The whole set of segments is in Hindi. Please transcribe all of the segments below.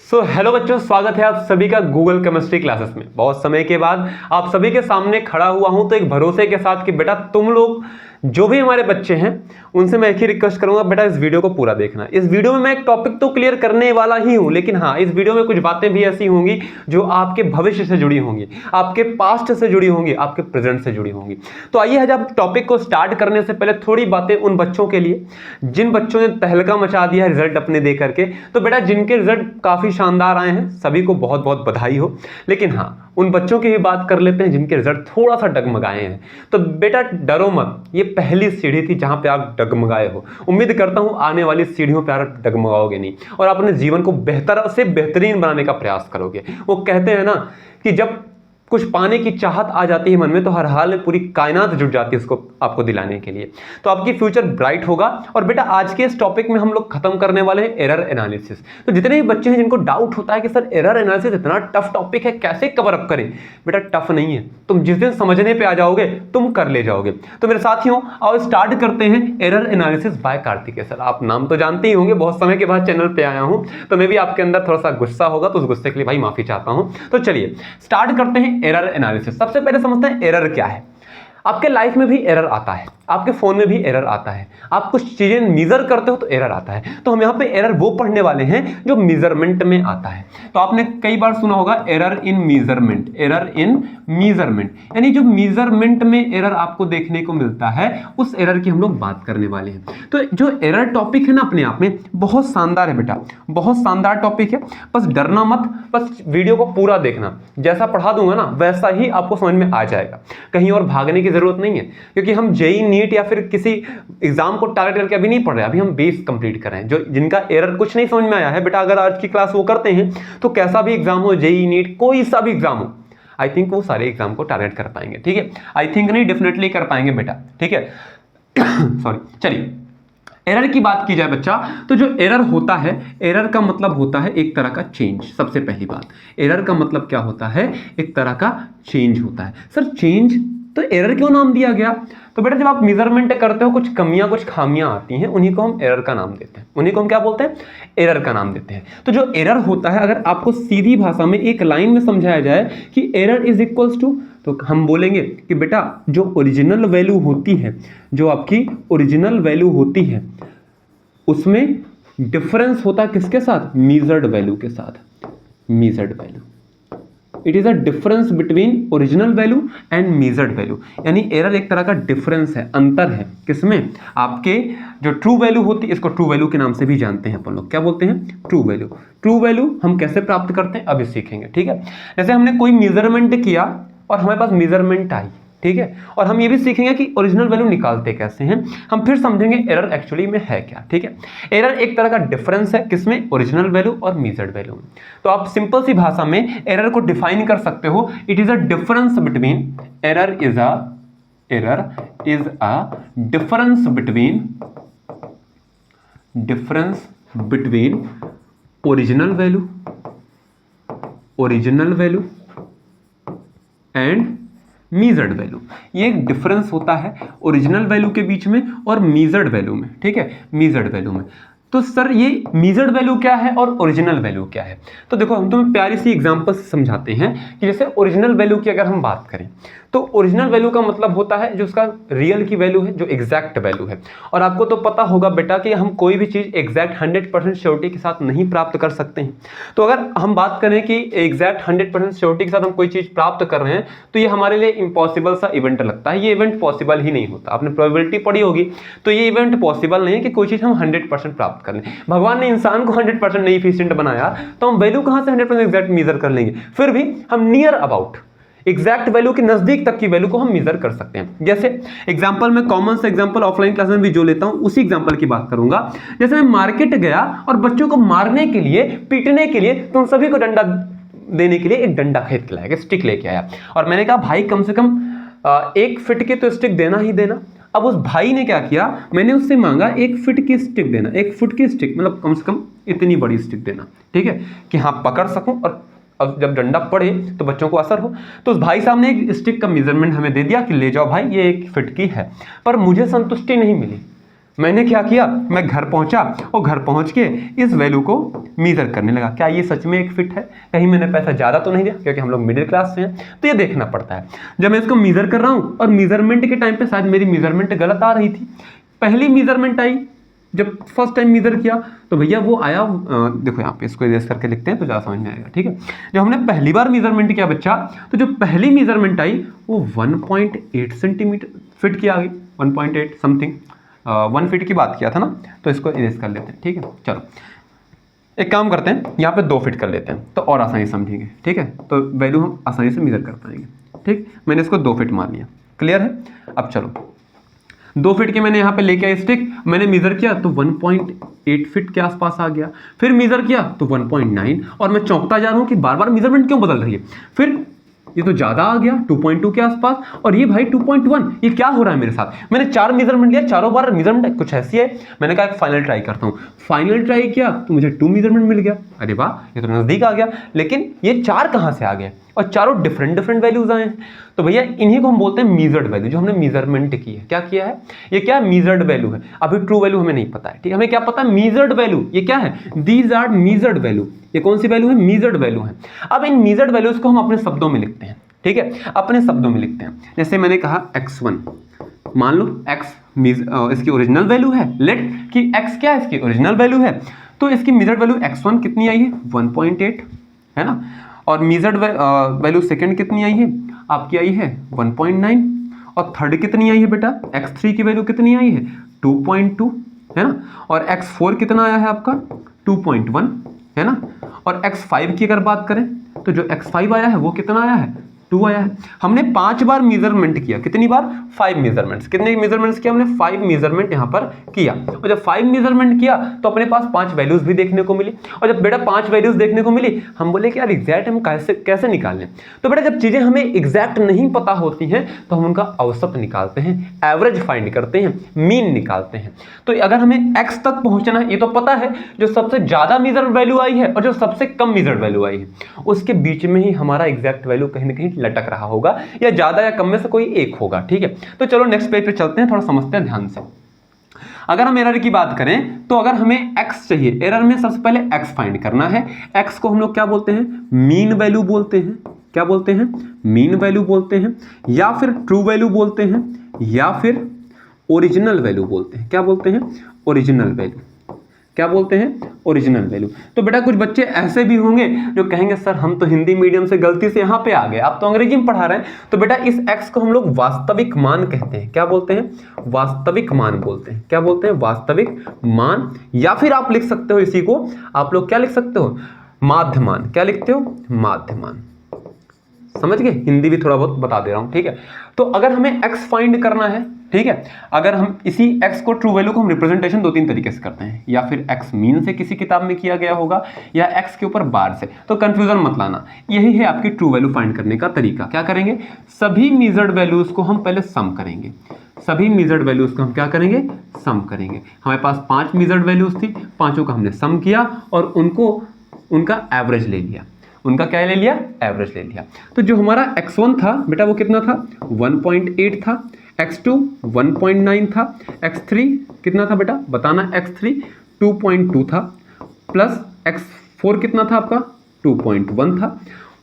हेलो बच्चों, स्वागत है आप सभी का गूगल केमिस्ट्री क्लासेस में। बहुत समय के बाद आप सभी के सामने खड़ा हुआ हूं तो एक भरोसे के साथ कि बेटा तुम लोग जो भी हमारे बच्चे हैं उनसे मैं एक ही रिक्वेस्ट करूंगा, बेटा इस वीडियो को पूरा देखना। इस वीडियो में मैं एक टॉपिक तो क्लियर करने वाला ही हूं, लेकिन हाँ, इस वीडियो में कुछ बातें भी ऐसी होंगी जो आपके भविष्य से जुड़ी होंगी, आपके पास्ट से जुड़ी होंगी, आपके प्रेजेंट से जुड़ी होंगी। तो आइए आज आप टॉपिक को स्टार्ट करने से पहले थोड़ी बातें उन बच्चों के लिए जिन बच्चों ने तहलका मचा दिया है रिजल्ट अपने दे करके। तो बेटा जिनके रिजल्ट काफी शानदार आए हैं सभी को बहुत बहुत बधाई हो, लेकिन हाँ उन बच्चों की भी बात कर लेते हैं जिनके रिजल्ट थोड़ा सा डगमगाए हैं। तो बेटा डरो मत, ये पहली सीढ़ी थी जहां पे आप डगमगाए हो। उम्मीद करता हूं आने वाली सीढ़ियों पे आप डगमगाओगे नहीं और अपने जीवन को बेहतर से बेहतरीन बनाने का प्रयास करोगे। वो कहते हैं ना कि जब कुछ पाने की चाहत आ जाती है मन में तो हर हाल में पूरी कायनात जुट जाती है उसको आपको दिलाने के लिए। तो आपकी फ्यूचर ब्राइट होगा। और बेटा आज के इस टॉपिक में हम लोग खत्म करने वाले हैं एरर एनालिसिस। तो जितने भी बच्चे हैं जिनको डाउट होता है कि सर एरर एनालिसिस इतना टफ टॉपिक है, कैसे कवर अप करें, बेटा टफ नहीं है। तुम जिस दिन समझने पे आ जाओगे तुम कर ले जाओगे। तो मेरे साथियों आओ स्टार्ट करते हैं error analysis bye Kartikeya sir. आप नाम तो जानते ही होंगे, बहुत समय के बाद चैनल पे आया हूं तो मैं भी आपके अंदर थोड़ा सा गुस्सा होगा, तो उस गुस्से के लिए भाई माफी चाहता हूं। तो चलिए स्टार्ट करते हैं एरर एनालिसिस। सबसे पहले समझते हैं एरर क्या है। आपके लाइफ में भी एरर आता है, आपके फोन में भी एरर आता है, आप कुछ चीजें मेजर करते हो तो एरर आता है। तो हम यहां पे एरर वो पढ़ने वाले हैं जो मेजरमेंट में आता है। तो आपने कई बार सुना होगा error in measurement, error in measurement, यानी जो मेजरमेंट में एरर आपको देखने को मिलता है उस एरर की हम लोग बात करने वाले हैं। तो जो एरर टॉपिक है ना अपने आप में बहुत शानदार है बेटा, बहुत शानदार टॉपिक है। बस डरना मत, बस वीडियो को पूरा देखना, जैसा पढ़ा दूंगा ना वैसा ही आपको समझ में आ जाएगा। कहीं और भागने की जरूरत नहीं है, क्योंकि हम जेई नीट या फिर किसी एग्जाम को टारगेट करके अभी नहीं पढ़ रहे, अभी हम बेस कंप्लीट कर रहे हैं। जो जिनका एरर कुछ नहीं समझ में आया है बेटा, अगर आज की क्लास वो करते हैं तो कैसा भी एग्जाम हो, जेई नीट कोई सा भी एग्जाम हो, आई थिंक वो सारे एग्जाम को टारगेट कर पाएंगे। ठीक है, आई थिंक नहीं, डेफिनेटली कर पाएंगे बेटा। ठीक है सॉरी, चलिए एरर की बात की जाए बच्चा, तो जो एरर होता है, एरर का मतलब होता है एक तरह का चेंज। सबसे पहली बात, एरर का मतलब क्या होता है, एक तरह का चेंज होता है। सर चेंज, तो एरर क्यों नाम दिया गया? तो बेटा जब आप मेजरमेंट करते हो कुछ कमियां कुछ खामियां आती हैं, उन्हीं को हम एरर का नाम देते हैं। उन्हीं को हम क्या बोलते हैं? एरर का नाम देते हैं। तो जो एरर होता है, अगर आपको सीधी भाषा में एक लाइन में समझाया जाए कि एरर इज इक्वल्स टू, तो हम बोलेंगे कि बेटा जो ओरिजिनल वैल्यू होती है, जो आपकी ओरिजिनल वैल्यू होती है उसमें डिफरेंस होता है किसके साथ? मेजर्ड वैल्यू के साथ। Measured value, it is a difference between original value and measured value. यानी एरर एक तरह का डिफरेंस है, अंतर है किसमें? आपके जो ट्रू वैल्यू होती है, इसको ट्रू वैल्यू के नाम से भी जानते हैं अपन लोग। क्या बोलते हैं? True value. ट्रू वैल्यू हम कैसे प्राप्त करते हैं अभी सीखेंगे। ठीक है, जैसे हमने कोई मेजरमेंट किया और हमारे पास मेजरमेंट आई, ठीक है, और हम ये भी सीखेंगे कि ओरिजिनल वैल्यू निकालते कैसे हैं। हम फिर समझेंगे एरर एक्चुअली में है क्या। ठीक है, एरर एक तरह का डिफरेंस है किसमें? ओरिजिनल वैल्यू और मेजर्ड वैल्यू में। तो आप सिंपल सी भाषा में एरर को डिफाइन कर सकते हो, it is a difference between, error is a difference between original value and measured value. ये एक डिफरेंस होता है ओरिजिनल वैल्यू के बीच में और मेजर्ड वैल्यू में। ठीक है, मेजर्ड वैल्यू में। तो सर ये मेजर्ड वैल्यू क्या है और ओरिजिनल वैल्यू क्या है? तो देखो हम तुम्हें प्यारी सी एग्जांपल से समझाते हैं कि जैसे ओरिजिनल वैल्यू की अगर हम बात करें तो ओरिजिनल वैल्यू का मतलब होता है जो उसका रियल की वैल्यू है, जो एग्जैक्ट वैल्यू है। और आपको तो पता होगा बेटा कि हम कोई भी चीज एग्जैक्ट 100% श्योरिटी के साथ नहीं प्राप्त कर सकते हैं। तो अगर हम बात करें कि एग्जैक्ट 100% श्योरिटी के साथ हम कोई चीज प्राप्त कर रहे हैं तो ये हमारे लिए इम्पॉसिबल सा इवेंट लगता है। ये इवेंट पॉसिबल ही नहीं होता। आपने प्रोबेबिलिटी पढ़ी होगी, तो ये इवेंट पॉसिबल नहीं है कि कोई चीज हम 100% प्राप्त कर लें। भगवान ने इंसान को 100% नहीं एफिशिएंट बनाया, तो हम वैल्यू कहां से 100% एग्जैक्ट मेजर कर लेंगे? फिर भी हम नियर अबाउट एग्जैक्ट वैल्यू के नजदीक तक की वैल्यू को हम मेजर कर सकते हैं। जैसे एग्जांपल में कॉमन सा एग्जांपल ऑफलाइन क्लास में भी जो लेता हूं उसी एग्जांपल की बात करूंगा। जैसे मैं मार्केट गया और बच्चों को मारने के लिए, पीटने के लिए, तुम सभी को डंडा देने के लिए एक डंडा खरीद के लाया, स्टिक लेके आया, और मैंने कहा भाई कम से कम 1 फीट की तो स्टिक देना ही देना। अब उस भाई ने क्या किया, मैंने उससे मांगा 1 फीट की स्टिक देना, 1 फुट की स्टिक मतलब कम से कम इतनी बड़ी स्टिक देना। ठीक है, कि हाँ पकड़ सकूं और अब जब डंडा पड़े तो बच्चों को असर हो। तो उस भाई साहब ने एक स्टिक का मेजरमेंट हमें दे दिया कि ले जाओ भाई ये 1 फीट की है, पर मुझे संतुष्टि नहीं मिली। मैंने क्या किया, मैं घर पहुंचा और घर पहुंच के इस वैल्यू को मीजर करने लगा। क्या ये सच में एक फिट है? कहीं मैंने पैसा ज़्यादा तो नहीं दिया, क्योंकि हम लोग मिडिल क्लास से हैं, तो ये देखना पड़ता है। जब मैं इसको मीजर कर रहा हूँ और मीजरमेंट के टाइम पे शायद मेरी मीजरमेंट गलत आ रही थी। पहली मीजरमेंट आई जब फर्स्ट टाइम मीजर किया तो भैया वो आया, देखो यहाँ पे इसको इरेज करके लिखते हैं तो ज़्यादा समझ में आएगा, ठीक है। जब हमने पहली बार मीजरमेंट किया बच्चा, तो जो पहली मीजरमेंट आई वो 1.8 सेंटीमीटर फिट की आ गई, 1.8 समथिंग, 1 फीट की बात किया था ना, तो इसको इरेज कर लेते हैं, ठीक है। चलो एक काम करते हैं, यहाँ पे 2 फीट कर लेते हैं तो और आसानी समझेंगे, ठीक है। तो वैल्यू हम आसानी से मेजर कर पाएंगे, ठीक। मैंने इसको 2 फीट मान लिया, क्लियर है। अब चलो 2 फीट के मैंने यहाँ पे लेके आया स्टिक, मैंने मेजर किया तो 1.8 फीट के आसपास आ गया, फिर मेजर किया तो 1.9, और मैं चौंकता जा रहा हूँ कि बार बार मेजरमेंट क्यों बदल रही है। फिर ये तो ज़्यादा आ गया 2.2 के आसपास, और ये भाई 2.1, ये क्या हो रहा है मेरे साथ। मैंने 4 मेजरमेंट लिया, चारों बार मेजरमेंट कुछ ऐसी है। मैंने कहा फाइनल ट्राई करता हूँ, फाइनल ट्राई किया तो मुझे 2 मेजरमेंट मिल गया। अरे वाह, ये तो नज़दीक आ गया, लेकिन ये 4 कहाँ से आ गए, और चारों डिफरेंट डिफरेंट वैल्यूज आए हैं। तो भैया इन्हीं को हम बोलते हैं मीजर्ड वैल्यू, जो हमने मीजरमेंट की है। क्या किया है, ये क्या है, मीजर्ड वैल्यू है। अभी ट्रू वैल्यू हमें नहीं पता है, ठीक है। हमें क्या पता है, मीजर्ड वैल्यू, ये क्या है, दीज आर मीजर्ड वैल्यू। ये कौन सी वैल्यू है, मीजर्ड वैल्यू है। अब इन मीजर्ड वैल्यूज को हम अपने शब्दों में लिखते हैं, ठीक है, अपने शब्दों में लिखते हैं। जैसे मैंने कहा x1, मान लो x इसकी ओरिजिनल वैल्यू है, लेट कि x क्या है, इसकी ओरिजिनल वैल्यू है, तो इसकी मीजर्ड वैल्यू x1 कितनी आई है, 1.8 है ना। और मीजर्ड वैल्यू सेकंड कितनी आई है, आपकी आई है 1.9, और थर्ड कितनी आई है बेटा, x3 की वैल्यू कितनी आई है, 2.2 है ना। और x4 कितना आया है आपका, 2.1 है ना। और x5 की अगर बात करें तो जो x5 आया है वो कितना आया है, 2 आया है। हमने 5 बार मेजरमेंट किया, कितनी बार, 5 मेजरमेंट्स। कितने मेजरमेंट्स किया हमने, 5 मेजरमेंट यहाँ पर किया। और जब 5 मेजरमेंट किया तो अपने पास 5 वैल्यूज भी देखने को मिली। और जब बेटा 5 वैल्यूज देखने को मिली, हम बोले कि यार एग्जैक्ट हम कैसे निकालें। तो बेटा जब चीजें हमें एग्जैक्ट नहीं पता होती हैं तो हम उनका औसत निकालते हैं, एवरेज फाइंड करते हैं, मीन निकालते हैं। तो अगर हमें x तक पहुंचना है, ये तो पता है जो सबसे ज्यादा मेजर वैल्यू आई है और जो सबसे कम मेजर वैल्यू आई है, उसके बीच में ही हमारा एग्जैक्ट वैल्यू कहीं ना कहीं लटक रहा होगा, या ज्यादा या कम में से कोई एक होगा, ठीक है। तो चलो नेक्स्ट पेज पे चलते हैं, थोड़ा समझते हैं ध्यान से। अगर हम एरर की बात करें तो अगर हमें x चाहिए, एरर में सबसे पहले x फाइंड करना है। x को हम लोग क्या बोलते हैं, मीन वैल्यू बोलते हैं। क्या बोलते हैं, मीन वैल्यू बोलते हैं, या फिर ट्रू वैल्यू बोलते हैं, या फिर ओरिजिनल वैल्यू बोलते हैं। क्या बोलते हैं, ओरिजिनल वैल्यू। क्या बोलते हैं, ओरिजिनल वैल्यू। तो बेटा कुछ बच्चे ऐसे भी होंगे जो कहेंगे सर हम तो हिंदी मीडियम से गलती से यहाँ पे आ गए, आप तो अंग्रेजी में पढ़ा रहे हैं। तो बेटा इस x को हम लोग वास्तविक मान कहते हैं। क्या बोलते हैं, वास्तविक मान बोलते हैं। क्या बोलते हैं, वास्तविक मान। या फिर आप लिख सकते हो इसी को, आप लोग क्या लिख सकते हो, माध्यमान। क्या लिखते हो, माध्यमान। समझ गए, हिंदी भी थोड़ा बहुत बता दे रहा हूं, ठीक है। तो अगर हमें x फाइंड करना है, ठीक है, अगर हम इसी x को, ट्रू वैल्यू को हम रिप्रेजेंटेशन 2-3 तरीके से करते हैं, या फिर x मीन से किसी किताब में किया गया होगा, या x के ऊपर बार से। तो कंफ्यूजन मत लाना, यही है आपकी ट्रू वैल्यू फाइंड करने का तरीका। क्या करेंगे, सभी मेजर्ड वैल्यूज को हम पहले सम करेंगे। सभी मेजर्ड वैल्यूज को हम क्या करेंगे, सम करेंगे। हमारे पास 5 मेजर्ड वैल्यूज थी, पांचों का हमने सम किया और उनका एवरेज ले लिया। उनका क्या ले लिया, एवरेज ले लिया। तो जो हमारा x1 था बेटा वो कितना था, 1.8 था, x2 1.9 था, x3 कितना था बेटा बताना, x3 2.2 था, प्लस x4 कितना था आपका 2.1 था,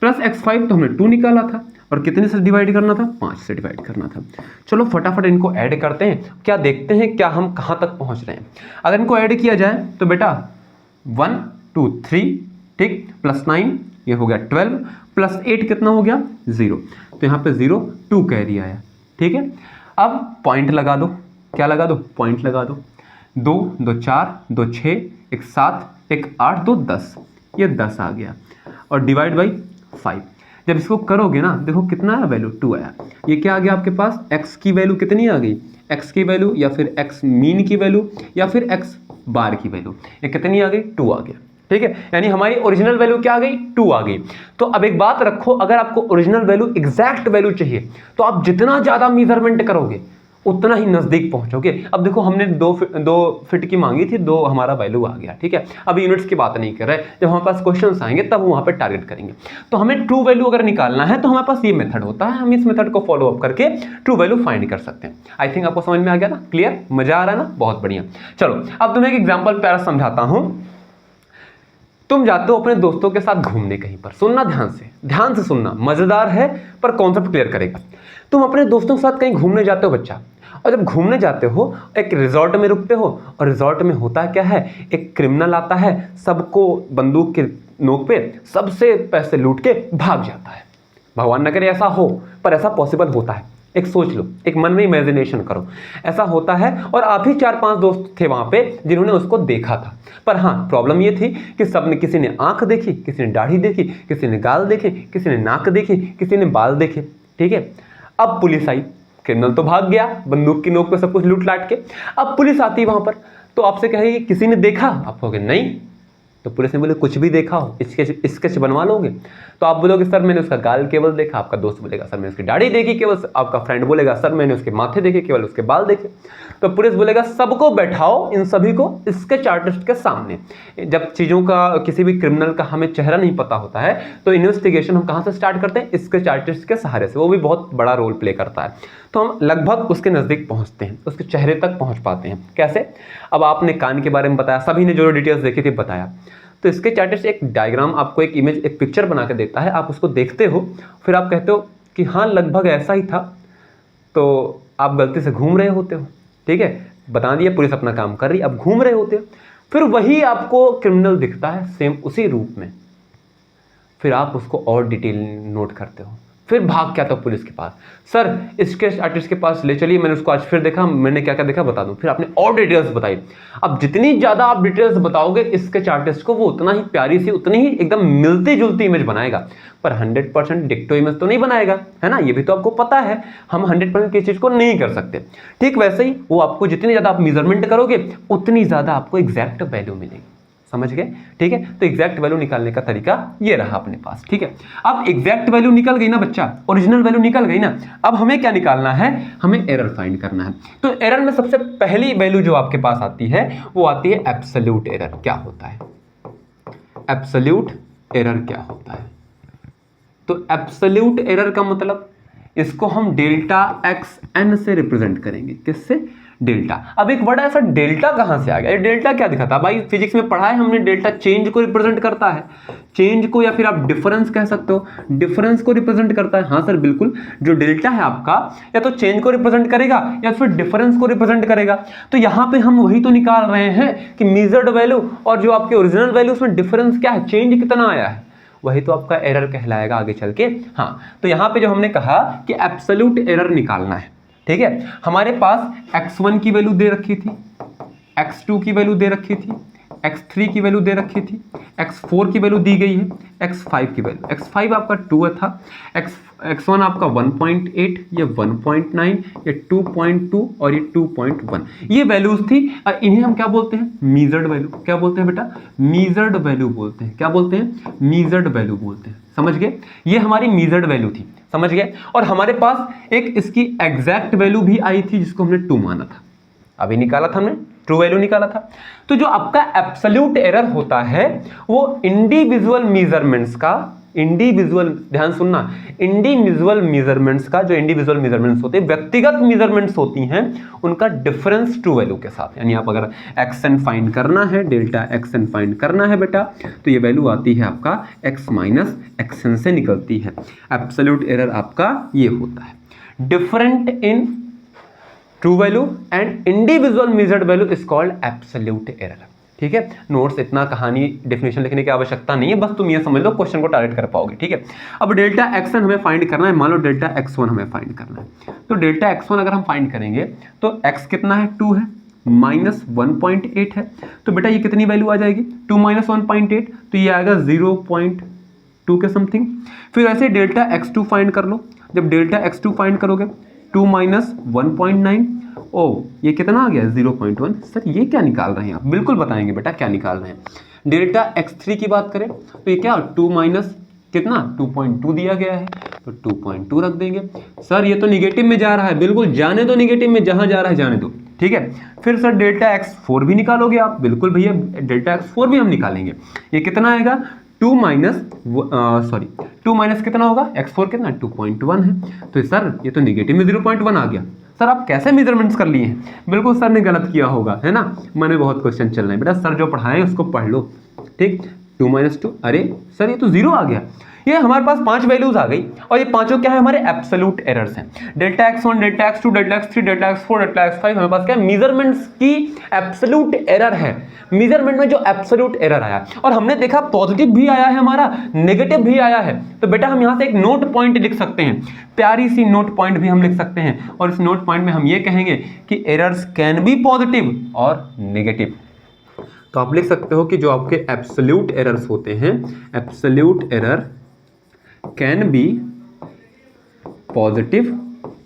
प्लस x5 तो हमने 2 निकाला था, और कितने से डिवाइड करना था, 5 से डिवाइड करना था। चलो फटाफट इनको ऐड करते हैं, क्या देखते हैं क्या हम कहाँ तक पहुँच रहे हैं। अगर इनको ऐड किया जाए तो बेटा 1 2 3, ठीक, प्लस 9 ये हो गया 12, प्लस 8 कितना हो गया 0। तो यहाँ पे 0 2 कैरी आया, ठीक है। अब पॉइंट लगा दो, क्या लगा दो, पॉइंट लगा दो। 2 2 4 2 6 1 7 1 8 2 10, ये 10 आ गया, और डिवाइड बाई 5। जब इसको करोगे ना, देखो कितना आया वैल्यू, 2 आया। ये क्या आ गया आपके पास, x की वैल्यू कितनी आ गई, x की वैल्यू, या फिर x मीन की वैल्यू, या फिर x बार की वैल्यू, ये कितनी आ गई, 2 आ गया, ठीक है। यानी हमारी ओरिजिनल वैल्यू क्या आ गई, 2 आ गई। तो अब एक बात रखो, अगर आपको ओरिजिनल वैल्यू एग्जैक्ट वैल्यू चाहिए तो आप जितना ज्यादा मेजरमेंट करोगे उतना ही नज़दीक पहुंचोगे। अब देखो हमने 2 फीट की मांगी थी, 2 हमारा वैल्यू आ गया, ठीक है। अब यूनिट्स की बात नहीं कर रहे, जब हमारे पास क्वेश्चंस आएंगे तब वहाँ पे टारगेट करेंगे। तो हमें ट्रू वैल्यू अगर निकालना है तो हमारे पास ये मेथड होता है, हम इस मेथड को फॉलो अप करके ट्रू वैल्यू फाइंड कर सकते हैं। आई थिंक आपको समझ में आ गया ना, क्लियर, मजा आ रहा है ना, बहुत बढ़िया। चलो अब तुम्हें एक एग्जाम्पल प्यारा समझाता हूँ। तुम जाते हो अपने दोस्तों के साथ घूमने कहीं पर, सुनना ध्यान से सुनना, मजेदार है पर कॉन्सेप्ट क्लियर करेगा। तुम अपने दोस्तों के साथ कहीं घूमने जाते हो बच्चा, और जब घूमने जाते हो एक रिजॉर्ट में रुकते हो, और रिजॉर्ट में होता क्या है, एक क्रिमिनल आता है, सबको बंदूक के नोक पे सबसे पैसे लूट के भाग जाता है। भगवान न करे ऐसा हो, पर ऐसा पॉसिबल होता है। एक सोच लो, एक मन में इमेजिनेशन करो, ऐसा होता है। और आप ही 4-5 दोस्त थे वहां पे जिन्होंने उसको देखा था। पर हाँ, प्रॉब्लम ये थी कि सबने, किसी ने आंख देखी, किसी ने दाढ़ी देखी, किसी ने गाल देखे, किसी ने नाक देखी, किसी ने बाल देखे, ठीक है। अब पुलिस आई, क्रिमिनल तो भाग गया बंदूक की नोक पे सब कुछ लूट लाट के। अब पुलिस आती है वहां पर, तो आपसे कहेगी किसी ने देखा, आप कहोगे नहीं। तो पुलिस ने बोले कुछ भी देखा हो, स्केच बनवा लोगे। तो आप बोलोगे सर मैंने उसका गाल केवल देखा, आपका दोस्त बोलेगा सर मैंने उसकी दाढ़ी देखी केवल, आपका फ्रेंड बोलेगा सर मैंने उसके माथे देखे केवल, उसके बाल देखे। तो पुलिस बोलेगा सबको बैठाओ, इन सभी को स्केच आर्टिस्ट के सामने। जब चीज़ों का, किसी भी क्रिमिनल का हमें चेहरा नहीं पता होता है तो इन्वेस्टिगेशन हम कहाँ से स्टार्ट करते हैं, स्केच आर्टिस्ट के सहारे से। वो भी बहुत बड़ा रोल प्ले करता है। तो हम लगभग उसके नज़दीक पहुँचते हैं, उसके चेहरे तक पहुँच पाते हैं। कैसे? अब आपने कान के बारे में बताया, सभी ने जो डिटेल्स देखी थी बताया, तो स्केच आर्टिस्ट एक डायग्राम, आपको एक इमेज, एक पिक्चर बना के देता है, आप उसको देखते हो, फिर आप कहते हो कि हाँ लगभग ऐसा ही था, तो आप गलती से घूम रहे होते हो, ठीक है। बता दिया, पुलिस अपना काम कर रही, अब घूम रहे होते हो, फिर वही आपको क्रिमिनल दिखता है सेम उसी रूप में, फिर आप उसको और डिटेल नोट करते हो, फिर भाग क्या था पुलिस के पास, सर स्केच आर्टिस्ट के पास ले चलिए, मैंने उसको आज फिर देखा, मैंने क्या क्या देखा बता दूं। फिर आपने और डिटेल्स बताई। अब जितनी ज़्यादा आप डिटेल्स बताओगे स्केच आर्टिस्ट को, वो उतना ही प्यारी सी, उतनी ही एकदम मिलती जुलती इमेज बनाएगा, पर 100% डिक्टो इमेज तो नहीं बनाएगा, है ना। ये भी तो आपको पता है, हम 100% किसी चीज़ को नहीं कर सकते। ठीक वैसे ही वो आपको जितनी ज़्यादा आप मेजरमेंट करोगे उतनी ज़्यादा आपको एग्जैक्ट वैल्यू मिलेगी। समझ गए? ठीक है, तो एग्जैक्ट वैल्यू निकालने का तरीका ये रहा अपने पास, ठीक है। अब एग्जैक्ट वैल्यू निकल गई ना बच्चा, ओरिजिनल वैल्यू निकल गई ना, अब हमें क्या निकालना है, हमें एरर फाइंड करना है। तो एरर में सबसे पहली वैल्यू जो आपके पास आती है वो आती है एब्सोल्यूट एरर। क्या होता है एब्सोल्यूट एरर? क्या होता है? तो एब्सोल्यूट एरर का मतलब, इसको हम डेल्टा एक्स एन से रिप्रेजेंट करेंगे। किससे? डेल्टा। अब एक बड़ा ऐसा डेल्टा कहां से आ गया? डेल्टा क्या दिखाता है भाई? फिजिक्स में पढ़ा है हमने, डेल्टा चेंज को रिप्रेजेंट करता है, चेंज को, या फिर आप डिफरेंस कह सकते हो, डिफरेंस को रिप्रेजेंट करता है। हाँ सर बिल्कुल, जो डेल्टा है आपका या तो चेंज को रिप्रेजेंट करेगा या फिर डिफरेंस को रिप्रेजेंट करेगा। तो यहां पे हम वही तो निकाल रहे हैं कि मेजर्ड वैल्यू और जो आपके ओरिजिनल वैल्यू, उसमें डिफरेंस क्या है, चेंज कितना आया है, वही तो आपका एरर कहलाएगा आगे चल के। हाँ, तो यहां पे जो हमने कहा कि एब्सोल्यूट एरर निकालना है, ठीक है। हमारे पास x1 की वैल्यू दे रखी थी, x2 की वैल्यू दे रखी थी, x3 की वैल्यू दे रखी थी, x4 की वैल्यू दी गई है, x5 की वैल्यू, x5 आपका 2 था, x1 आपका 1.8, ये 1.9, ये 2.2 और ये 2.1, ये वैल्यूज थी। इन्हें हम क्या बोलते हैं? Measured value. क्या बोलते हैं बेटा? मेजर्ड वैल्यू बोलते हैं। क्या बोलते हैं? मेजर्ड वैल्यू बोलते हैं। समझ गए? ये हमारी मेजर्ड वैल्यू थी, समझ गए। और हमारे पास एक इसकी एग्जैक्ट वैल्यू भी आई थी जिसको हमने 2 माना था, अभी निकाला था हमने, ट्रू वैल्यू निकाला था। तो जो आपका एब्सोल्यूट एरर होता है वो इंडिविजुअल मेजरमेंट्स का, इंडिविजुअल, ध्यान सुनना, इंडिविजुअल मेजरमेंट्स का, जो इंडिविजुअल मेजरमेंट्स होते हैं, व्यक्तिगत मेजरमेंट्स होती हैं, उनका डिफरेंस ट्रू वैल्यू के साथ। यानी आप अगर एक्सएन फाइंड करना है, डेल्टा एक्सएन फाइंड करना है बेटा, तो ये वैल्यू आती है आपका एक्स माइनस एक्सएन से निकलती है। एब्सोल्यूट एरर आपका ये होता है। Different in true value and individual measured value is called absolute error. ठीक है, नोट्स इतना कहानी डेफिनेशन लिखने की आवश्यकता नहीं है, बस तुम ये समझ लो क्वेश्चन को टारगेट कर पाओगे। ठीक है, अब डेल्टा एक्सएन हमें फाइंड करना है, मान लो डेल्टा एक्स1 हमें फाइंड करना है। तो डेल्टा एक्स1 अगर हम फाइंड करेंगे तो एक्स कितना है? 2 है, माइनस 1.8 है, तो बेटा ये कितनी वैल्यू आ जाएगी? 2 माइनस 1.8, तो ये आएगा 0.2 के समथिंग। फिर ऐसे डेल्टा एक्स2 फाइंड कर लो। जब डेल्टा एक्स2 फाइंड करोगे 2 माइनस 1.9, ओ ये कितना आ गया? 0.1। सर ये क्या निकाल रहे हैं आप? बिल्कुल बताएंगे बेटा क्या निकाल रहे हैं। डेल्टा x3 की बात करें तो ये क्या? 2 माइनस कितना 2.2 दिया गया है, तो 2.2 रख देंगे। सर ये तो निगेटिव में जा रहा है, बिल्कुल जाने दो निगेटिव में, जहां जा रहा है जाने दो, ठीक है। फिर सर डेल्टा x4 भी निकालोगे आप, बिल्कुल भैया डेल्टा x4 भी हम निकालेंगे। ये कितना आएगा 2 माइनस कितना होगा x4 कितना 2.1 है, तो सर ये तो निगेटिव में 0.1 आ गया। सर आप कैसे मेजरमेंट्स कर लिए हैं, बिल्कुल सर ने गलत किया होगा, है ना। मैंने बहुत क्वेश्चन चल रहे हैं बेटा, सर जो पढ़ाएं उसको पढ़ लो, ठीक। 2 माइनस 2, अरे सर ये तो 0 आ गया। ये हमारे पास 5 वैल्यूज आ गई और ये पांचों क्या है हमारे एब्सोल्यूट एरर्स हैं। Delta x1, delta x2, delta x3, delta x4, delta x5 हमारे पास क्या है मेजरमेंट्स की एब्सोल्यूट एरर है। मेजरमेंट में जो एब्सोल्यूट एरर आया और हमने देखा पॉजिटिव भी आया है हमारा, नेगेटिव भी आया है, तो बेटा हम यहां से एक नोट पॉइंट लिख सकते हैं, प्यारी सी नोट पॉइंट भी हम लिख सकते हैं। और इस नोट पॉइंट में हम ये कहेंगे कि एरर्स कैन बी पॉजिटिव और नेगेटिव। तो आप लिख सकते हो कि जो आपके एब्सोल्यूट एरर्स होते हैं, absolute error can be positive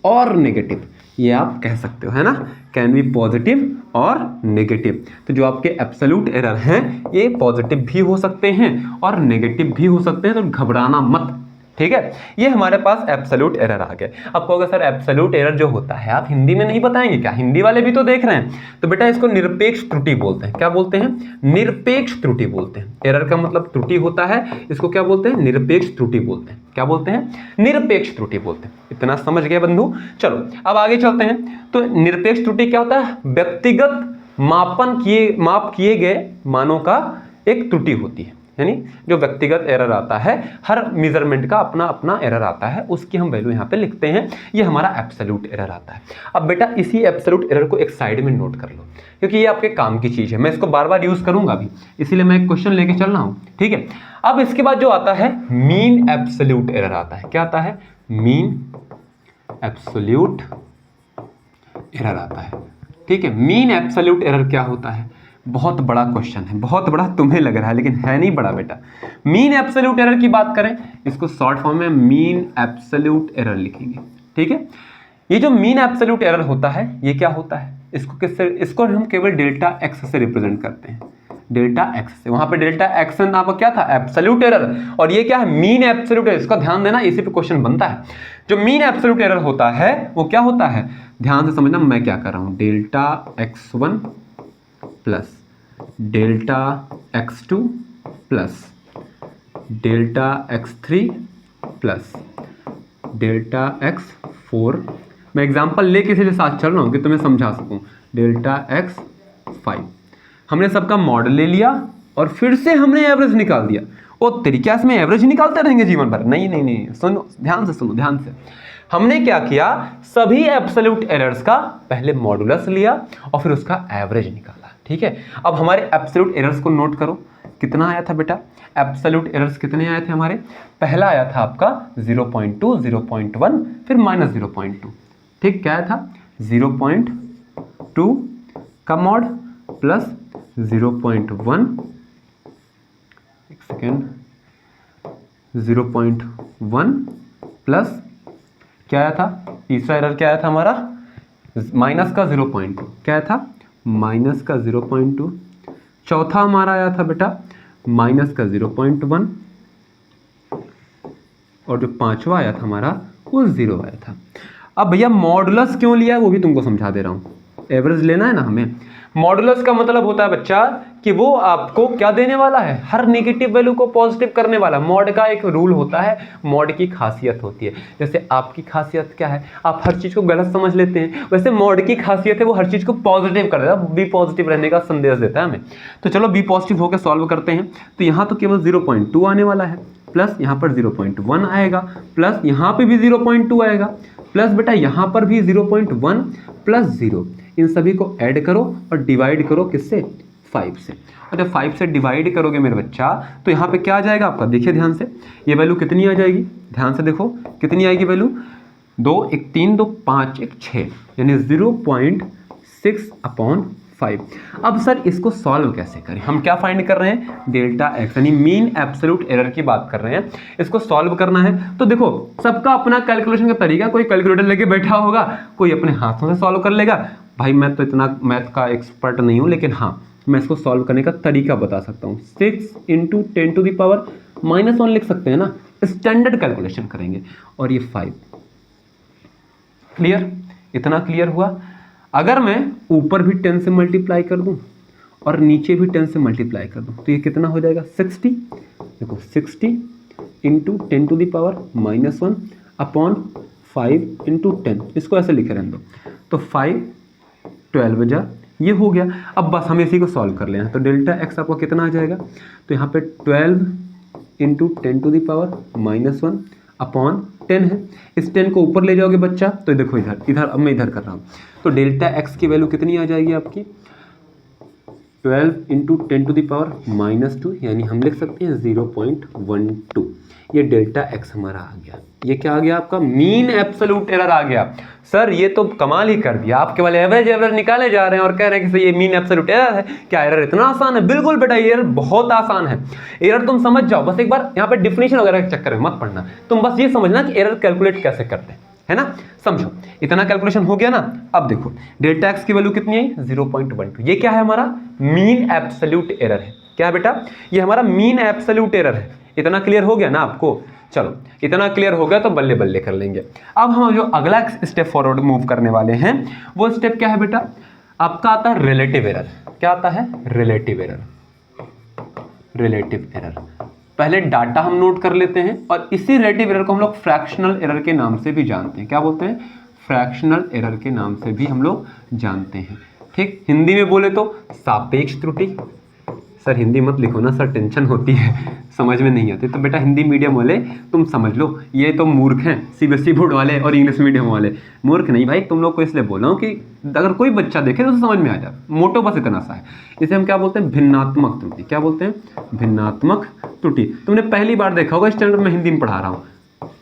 और नेगेटिव, ये आप कह सकते हो, है ना, कैन बी पॉजिटिव और नेगेटिव। तो जो आपके एब्सोल्यूट एरर हैं ये पॉजिटिव भी हो सकते हैं और नेगेटिव भी हो सकते हैं, तो घबराना मत, ठीक है। ये हमारे पास एब्सोल्यूट एरर आ गए। अब कहोगे सर एब्सोल्यूट एरर जो होता है आप हिंदी में नहीं बताएंगे क्या, हिंदी वाले भी तो देख रहे हैं, तो बेटा इसको निरपेक्ष त्रुटि बोलते हैं। क्या बोलते हैं, निरपेक्ष त्रुटि बोलते हैं। एरर का मतलब त्रुटि होता है, इसको क्या बोलते हैं, निरपेक्ष त्रुटि बोलते हैं। क्या बोलते हैं, निरपेक्ष त्रुटि बोलते हैं। इतना समझ गए बंधु। चलो अब आगे चलते हैं। तो निरपेक्ष त्रुटि क्या होता है, व्यक्तिगत माप किए गए मानों का एक त्रुटि होती है, यानी जो व्यक्तिगत एरर आता है, हर मेजरमेंट का अपना अपना एरर आता है, उसकी हम वैल्यू यहाँ पे लिखते हैं, ये हमारा एब्सोल्यूट एरर आता है। अब बेटा इसी एब्सोल्यूट एरर को एक साइड में नोट कर लो, क्योंकि ये आपके काम की चीज है, मैं इसको बार बार यूज करूंगा भी, इसीलिए मैं एक क्वेश्चन लेके चल रहा हूँ, ठीक है। अब इसके बाद जो आता है मीन एब्सोल्यूट एरर आता है। क्या आता है, मीन एब्सोल्यूट एरर आता है, ठीक है। मीन एब्सोल्यूट एरर क्या होता है, बहुत बड़ा क्वेश्चन है, बहुत बड़ा तुम्हें लग रहा है लेकिन है नहीं बड़ा बेटा। मीन एब्सोल्यूट एरर की बात करें, इसको शॉर्ट फॉर्म में मीन एब्सोल्यूट एरर लिखेंगे, ठीक है। ये जो मीन एब्सोल्यूट एरर होता है ये क्या होता है, इसको हम केवल डेल्टा एक्स से रिप्रेजेंट करते हैं, डेल्टा एक्स से। वहां पे डेल्टा एक्स आपका क्या था, एब्सोल्यूट एरर, और ये क्या है, मीन एब्सोल्यूट एरर। इसका ध्यान देना, इसी पे क्वेश्चन बनता है। जो मीन एब्सोल्यूट एरर होता है वो क्या होता है, ध्यान से समझना मैं क्या कर रहा हूं, delta x1 plus delta x2 plus delta x3 plus delta x4। मैं एग्जांपल लेके इसीलिए साथ चल रहा हूं कि तुम्हें समझा सकूं। डेल्टा x5 हमने सबका मॉडल ले लिया और फिर से हमने एवरेज निकाल दिया। वो तरीका में एवरेज निकालते रहेंगे जीवन भर, नहीं नहीं नहीं, सुनो ध्यान से, सुनो ध्यान से। हमने क्या किया, सभी एब्सोल्यूट एरर्स का पहले मॉडुलस लिया और फिर उसका एवरेज निकाला, ठीक है। अब हमारे एब्सोल्यूट एरर्स को नोट करो, कितना आया था बेटा, एब्सोल्यूट एरर्स कितने आए थे हमारे, पहला आया था आपका 0.2, 0.1, फिर -0.2, ठीक। क्या आया था 0.2 का मॉड प्लस 0.1, एक सेकेंड, 0.1 प्लस क्या आया था, तीसरा एरर क्या आया था हमारा, माइनस का 0.2, क्या आया था, माइनस का 0.2। चौथा हमारा आया था बेटा माइनस का 0.1, और जो पांचवा आया था हमारा वो 0 आया था। अब भैया मॉडुलस क्यों लिया है वो भी तुमको समझा दे रहा हूं। एवरेज लेना है ना हमें। मॉडुलस का मतलब होता है बच्चा कि वो आपको क्या देने वाला है, हर नेगेटिव वैल्यू को पॉजिटिव करने वाला। मॉड का एक रूल होता है, मॉड की खासियत होती है। जैसे आपकी खासियत क्या है, आप हर चीज को गलत समझ लेते हैं, वैसे मॉड की खासियत है वो हर चीज को पॉजिटिव कर देता है, बी पॉजिटिव रहने का संदेश देता है हमें। तो चलो बी पॉजिटिव होकर सॉल्व करते हैं। तो यहाँ तो केवल 0.2 आने वाला है, प्लस यहाँ पर 0.1 आएगा, प्लस यहाँ पे भी 0.2 आएगा, प्लस बेटा यहाँ पर भी 0.1 प्लस 0, इन सभी को ऐड करो और डिवाइड करो किससे, 5 से। और जब 5 से डिवाइड करोगे मेरे बच्चा तो यहाँ पे क्या आ जाएगा आपका, देखिए ध्यान से, ये वैल्यू कितनी आ जाएगी, ध्यान से देखो कितनी आएगी वैल्यू, 2 1 3 2 5 1 6, यानी 0.6/5। अब सर इसको सॉल्व कैसे करें, हम क्या फाइंड कर रहे हैं, डेल्टा एक्स, यानी मीन एब्सोल्यूट एरर की बात कर रहे हैं। इसको सॉल्व करना है तो देखो सबका अपना कैलकुलेशन का तरीका, कोई कैलकुलेटर लेके बैठा होगा, कोई अपने हाथों से सॉल्व कर लेगा। भाई मैं तो इतना मैथ का एक्सपर्ट नहीं हूं, लेकिन हाँ मैं इसको सॉल्व करने का तरीका बता सकता हूँ। 6 × 10⁻⁻1 लिख सकते हैं ना, स्टैंडर्ड कैलकुलेशन करेंगे। और ये 5, क्लियर, इतना क्लियर हुआ। अगर मैं ऊपर भी 10 से मल्टीप्लाई कर दूं और नीचे भी 10 से मल्टीप्लाई कर दूं तो ये कितना हो जाएगा 60। देखो 60 into 10 to the power -1 upon 5 into 10, इसको ऐसे लिखे रहने दो। तो 5 12 जा ये हो गया। अब बस हम इसी को सॉल्व कर लेना। तो डेल्टा एक्स आपका कितना आ जाएगा, तो यहाँ पे 12 into 10 to the power -1 upon 10 है। इस 10 को ऊपर ले जाओगे बच्चा तो देखो इधर अब मैं इधर कर रहा हूँ। तो डेल्टा एक्स की वैल्यू कितनी आ जाएगी आपकी 12 इंटू 10 टू द पावर -2, यानी हम लिख सकते हैं 0.12। ये डेल्टा एक्स हमारा आ गया। ये क्या आ गया आपका मीन एब्सोल्यूट एरर आ गया। सर ये तो कमाल ही कर दिया, आपके वाले एवरेज एरर निकाले जा रहे हैं और कह रहे हैं कि ये मीन एब्सोल्यूट एरर है। क्या एरर इतना आसान है? बिल्कुल बेटा, ये एरर बहुत आसान है। एरर तुम समझ जाओ, बस एक बार यहाँ पे डिफिनेशन वगैरह के चक्कर में मत पढ़ना, तुम बस ये समझना कि एरर कैलकुलेट कैसे करते हैं, है ना। समझो, इतना कैलकुलेशन हो गया ना। अब देखो डेल्टा एक्स की वैल्यू कितनी आई 0.12। ये क्या है हमारा मीन एब्सोल्यूट एरर है। क्या है बेटा, ये हमारा मीन एब्सोल्यूट एरर है। इतना क्लियर हो गया ना आपको? चलो इतना क्लियर हो गया तो बल्ले बल्ले कर लेंगे। अब हम जो अगला स्टेप फॉरवर्ड मूव करने वाले हैं वो स्टेप क्या है बेटा, आपका आता है रिलेटिव एरर। क्या आता है? Relative error. रिलेटिव एरर, पहले डाटा हम नोट कर लेते हैं और इसी रिलेटिव एरर को हम लोग फ्रैक्शनल एरर के नाम से भी जानते हैं। क्या बोलते हैं? फ्रैक्शनल एरर के नाम से भी हम लोग जानते हैं। ठीक, हिंदी में बोले तो सापेक्ष त्रुटि। सर हिंदी मत लिखो ना सर, टेंशन होती है, समझ में नहीं आती। तो बेटा हिंदी मीडियम वाले तुम समझ लो, ये तो मूर्ख हैं सीबीएसई बोर्ड वाले और इंग्लिश मीडियम वाले। मूर्ख नहीं भाई, तुम लोग को इसलिए बोल रहा हूँ कि अगर कोई बच्चा देखे तो उसे समझ में आ जाए। मोटो बस इतना सा है। इसे हम क्या बोलते हैं? भिन्नात्मक त्रुटि। क्या बोलते हैं? भिन्नात्मक त्रुटि। तुमने पहली बार देखा होगा, स्टैंडर्ड में हिंदी में पढ़ा रहा हूँ,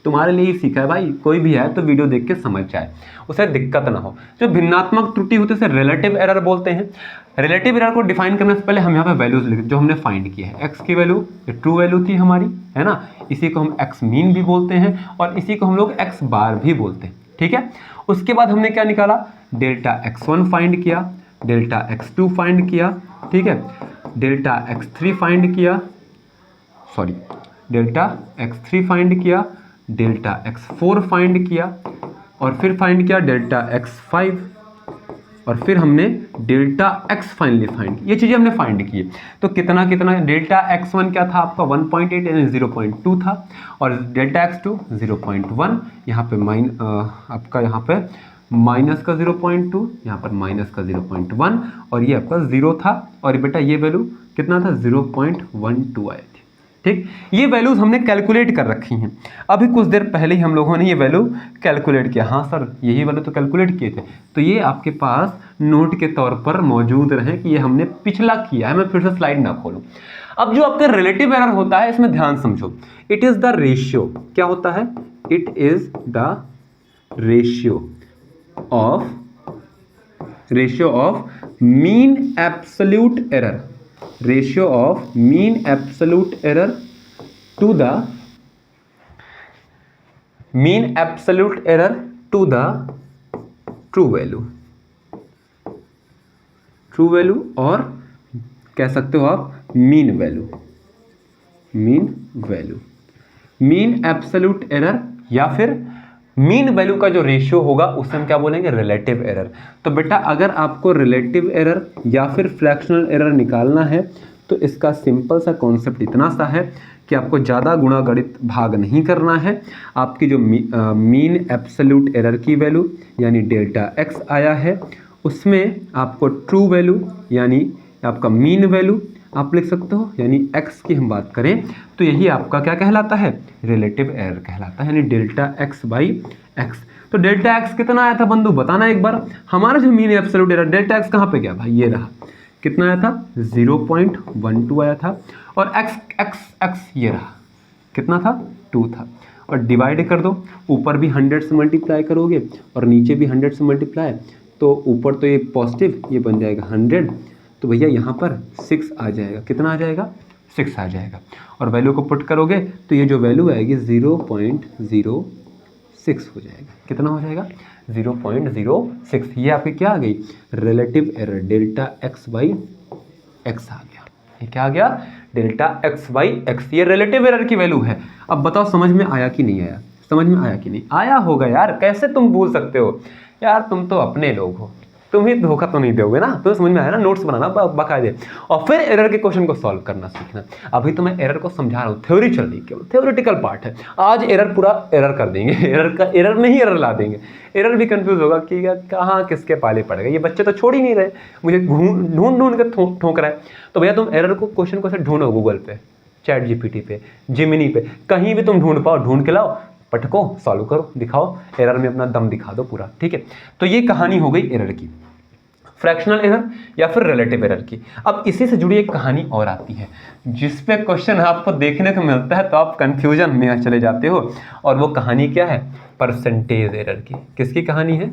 तुम्हारे लिए ही सीखा है भाई। कोई भी है तो वीडियो देख के समझ जाए, उसे दिक्कत ना हो। जो भिन्नात्मक त्रुटि होती है उसे रिलेटिव एरर बोलते हैं। रिलेटिव एरर को डिफाइन करने से पहले हम यहाँ पे वैल्यूज लिख, जो हमने फाइंड किया है। एक्स की वैल्यू ट्रू वैल्यू थी हमारी, है ना। इसी को हम एक्स मीन भी बोलते हैं और इसी को हम लोग एक्स बार भी बोलते हैं। ठीक है, उसके बाद हमने क्या निकाला? डेल्टा x1 फाइंड किया, डेल्टा x2 फाइंड किया, ठीक है, डेल्टा x3 फाइंड किया, सॉरी डेल्टा x3 फाइंड किया, डेल्टा x4 फाइंड किया और फिर फाइंड किया डेल्टा x5 और फिर हमने डेल्टा x फाइनली फाइंड किया। ये चीज़ें हमने फाइंड की। तो कितना कितना, डेल्टा x1 क्या था आपका 1.8 यानी 0.2 था और डेल्टा x2 0.1, यहाँ पे आपका यहाँ पे माइनस का 0.2, यहाँ पर माइनस का 0.1 और ये आपका 0 था और बेटा ये वैल्यू कितना था 0.12 आई थी। ठीक, ये वैल्यूज हमने कैलकुलेट कर रखी हैं। अभी कुछ देर पहले ही हम लोगों ने ये वैल्यू कैलकुलेट किया। हाँ सर यही वैल्यू तो कैलकुलेट किए थे, तो ये आपके पास नोट के तौर पर मौजूद रहे कि ये हमने पिछला किया है। मैं फिर से स्लाइड ना खोलूं। अब जो आपका रिलेटिव एरर होता है इसमें ध्यान समझो, इट इज द रेशियो। क्या होता है? It is the ratio of mean absolute error, ratio of mean absolute error to the mean absolute error to the true value और कह सकते हो आप mean absolute error या फिर मीन वैल्यू का जो रेशियो होगा उसे हम क्या बोलेंगे? Relative error. तो बेटा अगर आपको रिलेटिव एरर या फिर फ्रैक्शनल एरर निकालना है तो इसका सिंपल सा कॉन्सेप्ट इतना सा है कि आपको ज़्यादा गुणा गणित भाग नहीं करना है। आपकी जो मीन एब्सोल्यूट एरर की वैल्यू यानी डेल्टा एक्स आया है उसमें आपको ट्रू वैल्यू यानी आपका मीन वैल्यू आप लिख सकते हो, यानी x की हम बात करें तो यही आपका क्या कहलाता है? रिलेटिव एरर कहलाता है, यानी डेल्टा x बाई एक्स। तो डेल्टा x कितना आया था बंधु, बताना एक बार। हमारा जो mean absolute error delta x कहाँ पे गया भाई? ये रहा। कितना आया था? 0.12 आया था और x ये रहा, कितना था? 2 था। और डिवाइड कर दो, ऊपर भी 100 से मल्टीप्लाई करोगे और नीचे भी 100 से मल्टीप्लाई, तो ऊपर तो ये पॉजिटिव, ये बन जाएगा 100, तो भैया यहाँ पर 6 आ जाएगा। कितना आ जाएगा? 6 आ जाएगा। और वैल्यू को पुट करोगे तो ये जो वैल्यू आएगी 0.06 हो जाएगा। कितना हो जाएगा? 0.06। ये आपकी क्या आ गई? Relative error, delta X by X आ गया। ये क्या आ गया? डेल्टा एक्स बाई एक्स, ये रिलेटिव एरर की वैल्यू है। अब बताओ समझ में आया कि नहीं आया? समझ में आया कि नहीं आया होगा यार, कैसे तुम भूल सकते हो यार, तुम तो अपने लोग हो, तुम ही धोखा तो नहीं दोगे ना। तो समझ में आया ना, नोट्स बनाना बाकायदे, और फिर एरर के क्वेश्चन को सॉल्व करना सीखना। अभी तो मैं एरर को समझा रहा हूँ, थ्योरी चल रही है, केवल थ्योरेटिकल पार्ट है। आज एरर पूरा एरर कर देंगे, एरर नहीं एरर ला देंगे। एरर भी कंफ्यूज होगा कि कहाँ किसके पाले पड़ेगा, ये बच्चे तो छोड़ ही नहीं रहे, मुझे ढूंढ ढूंढ कर ठोक रहा है। तो भैया तुम एरर को क्वेश्चन को से ढूंढो, गूगल पे, चैट जीपीटी पे, जिमिनी पे, कहीं भी तुम ढूंढ पाओ, ढूंढ के लाओ, पटको, सॉल्व करो, दिखाओ, एरर में अपना दम दिखा दो पूरा, ठीक है। तो ये कहानी हो गई एरर की, फ्रैक्शनल एरर या फिर रिलेटिव एरर की। अब इसी से जुड़ी एक कहानी और आती है जिस पे क्वेश्चन आपको देखने को मिलता है तो आप कंफ्यूजन में चले जाते हो, और वो कहानी क्या है? परसेंटेज एरर की। किसकी कहानी है?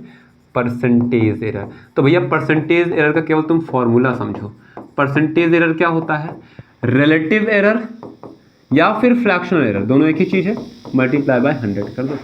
Percentage error. तो भैया परसेंटेज एरर का केवल तुम फॉर्मूला समझो। परसेंटेज एरर क्या होता है? रिलेटिव एरर या फिर फ्रैक्शनल एरर, दोनों एक ही चीज़ है, मल्टीप्लाई बाय 100 कर दो,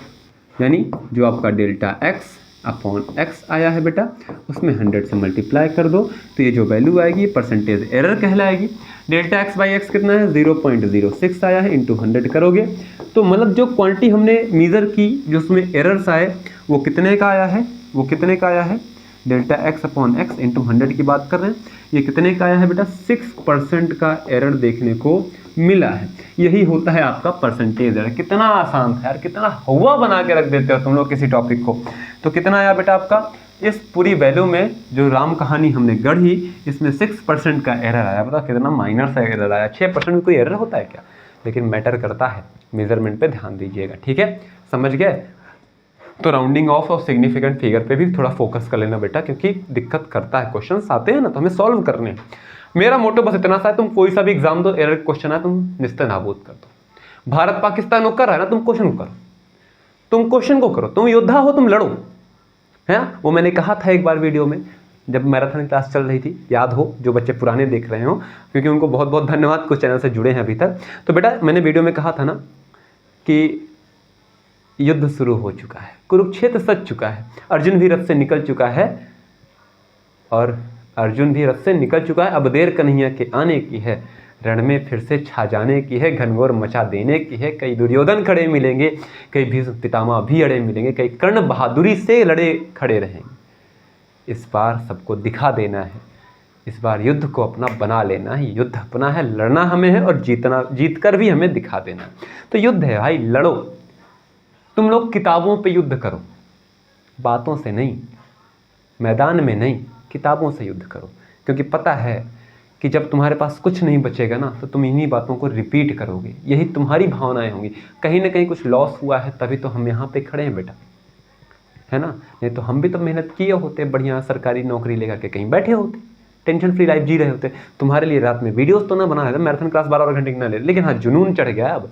यानी जो आपका डेल्टा एक्स अपॉन एक्स आया है बेटा, उसमें 100 से मल्टीप्लाई कर दो, तो ये जो वैल्यू आएगी ये परसेंटेज एरर कहलाएगी। डेल्टा एक्स बाई एक्स कितना है? 0.06 आया है, इंटू 100 करोगे तो मतलब जो क्वांटिटी हमने मेज़र की, जो उसमें एरर्स आए, वो कितने का आया है? वो कितने का आया है? Delta x upon x into 100 की बात कर रहे हैं, ये कितने का आया है बेटा? 6% का एरर देखने को मिला है। यही होता है आपका परसेंटेज एरर। कितना आसान था यार, कितना हुआ बना के रख देते हो तुम लोग किसी टॉपिक को। तो कितना आया बेटा आपका? इस पूरी वैल्यू में जो राम कहानी हमने गढ़ी, इसमें 6% का एरर आया। बताओ कितना माइनर सा एरर आया। 6% में कोई एरर होता है क्या? लेकिन मैटर करता है, मेजरमेंट पे ध्यान दीजिएगा, ठीक है, समझ गए। तो राउंडिंग ऑफ और सिग्निफिकेंट फिगर पे भी थोड़ा फोकस कर लेना बेटा, क्योंकि दिक्कत करता है, क्वेश्चंस आते हैं ना तो हमें सॉल्व करने हैं। मेरा मोटो बस इतना सा है, तुम कोई सा भी एग्जाम दो, एरर क्वेश्चन है तुम निस्ते नाबूद कर दो। भारत पाकिस्तान वो कर रहा है ना, तुम क्वेश्चन को करो, तुम क्वेश्चन को करो, तुम योद्धा हो, तुम लड़ो, है ना। वो मैंने कहा था एक बार वीडियो में जब मैराथन क्लास चल रही थी, याद हो जो बच्चे पुराने देख रहे हो, क्योंकि उनको बहुत बहुत धन्यवाद, कुछ चैनल से जुड़े हैं अभी तक। तो बेटा मैंने वीडियो में कहा था ना कि युद्ध शुरू हो चुका है, कुरुक्षेत्र सज चुका है, अर्जुन भी रथ से निकल चुका है, और अर्जुन भी रथ से निकल चुका है, अब देर कन्हैया के आने की है, रण में फिर से छा जाने की है, घनघोर मचा देने की है। कई दुर्योधन खड़े मिलेंगे, कई भीष्म पितामह भी अड़े मिलेंगे, कई कर्ण बहादुरी से लड़े खड़े रहेंगे। इस बार सबको दिखा देना है, इस बार युद्ध को अपना बना लेना है। युद्ध अपना है, लड़ना हमें है, और जीत कर भी हमें दिखा देना है। तो युद्ध है भाई, लड़ो। तुम लोग किताबों पे युद्ध करो, बातों से नहीं, मैदान में नहीं, किताबों से युद्ध करो। क्योंकि पता है कि जब तुम्हारे पास कुछ नहीं बचेगा ना, तो तुम इन्हीं बातों को रिपीट करोगे, यही तुम्हारी भावनाएं होंगी। कहीं ना कहीं कुछ लॉस हुआ है, तभी तो हम यहाँ पे खड़े हैं बेटा, है ना। नहीं तो हम भी तो मेहनत किए होते, बढ़िया सरकारी नौकरी लेकर के कहीं बैठे होते, टेंशन फ्री लाइफ जी रहे होते। तुम्हारे लिए रात में वीडियोस तो ना बना रहे थे, मैराथन क्लास 12 घंटे की ना ले, लेकिन हाँ जुनून चढ़ गया। अब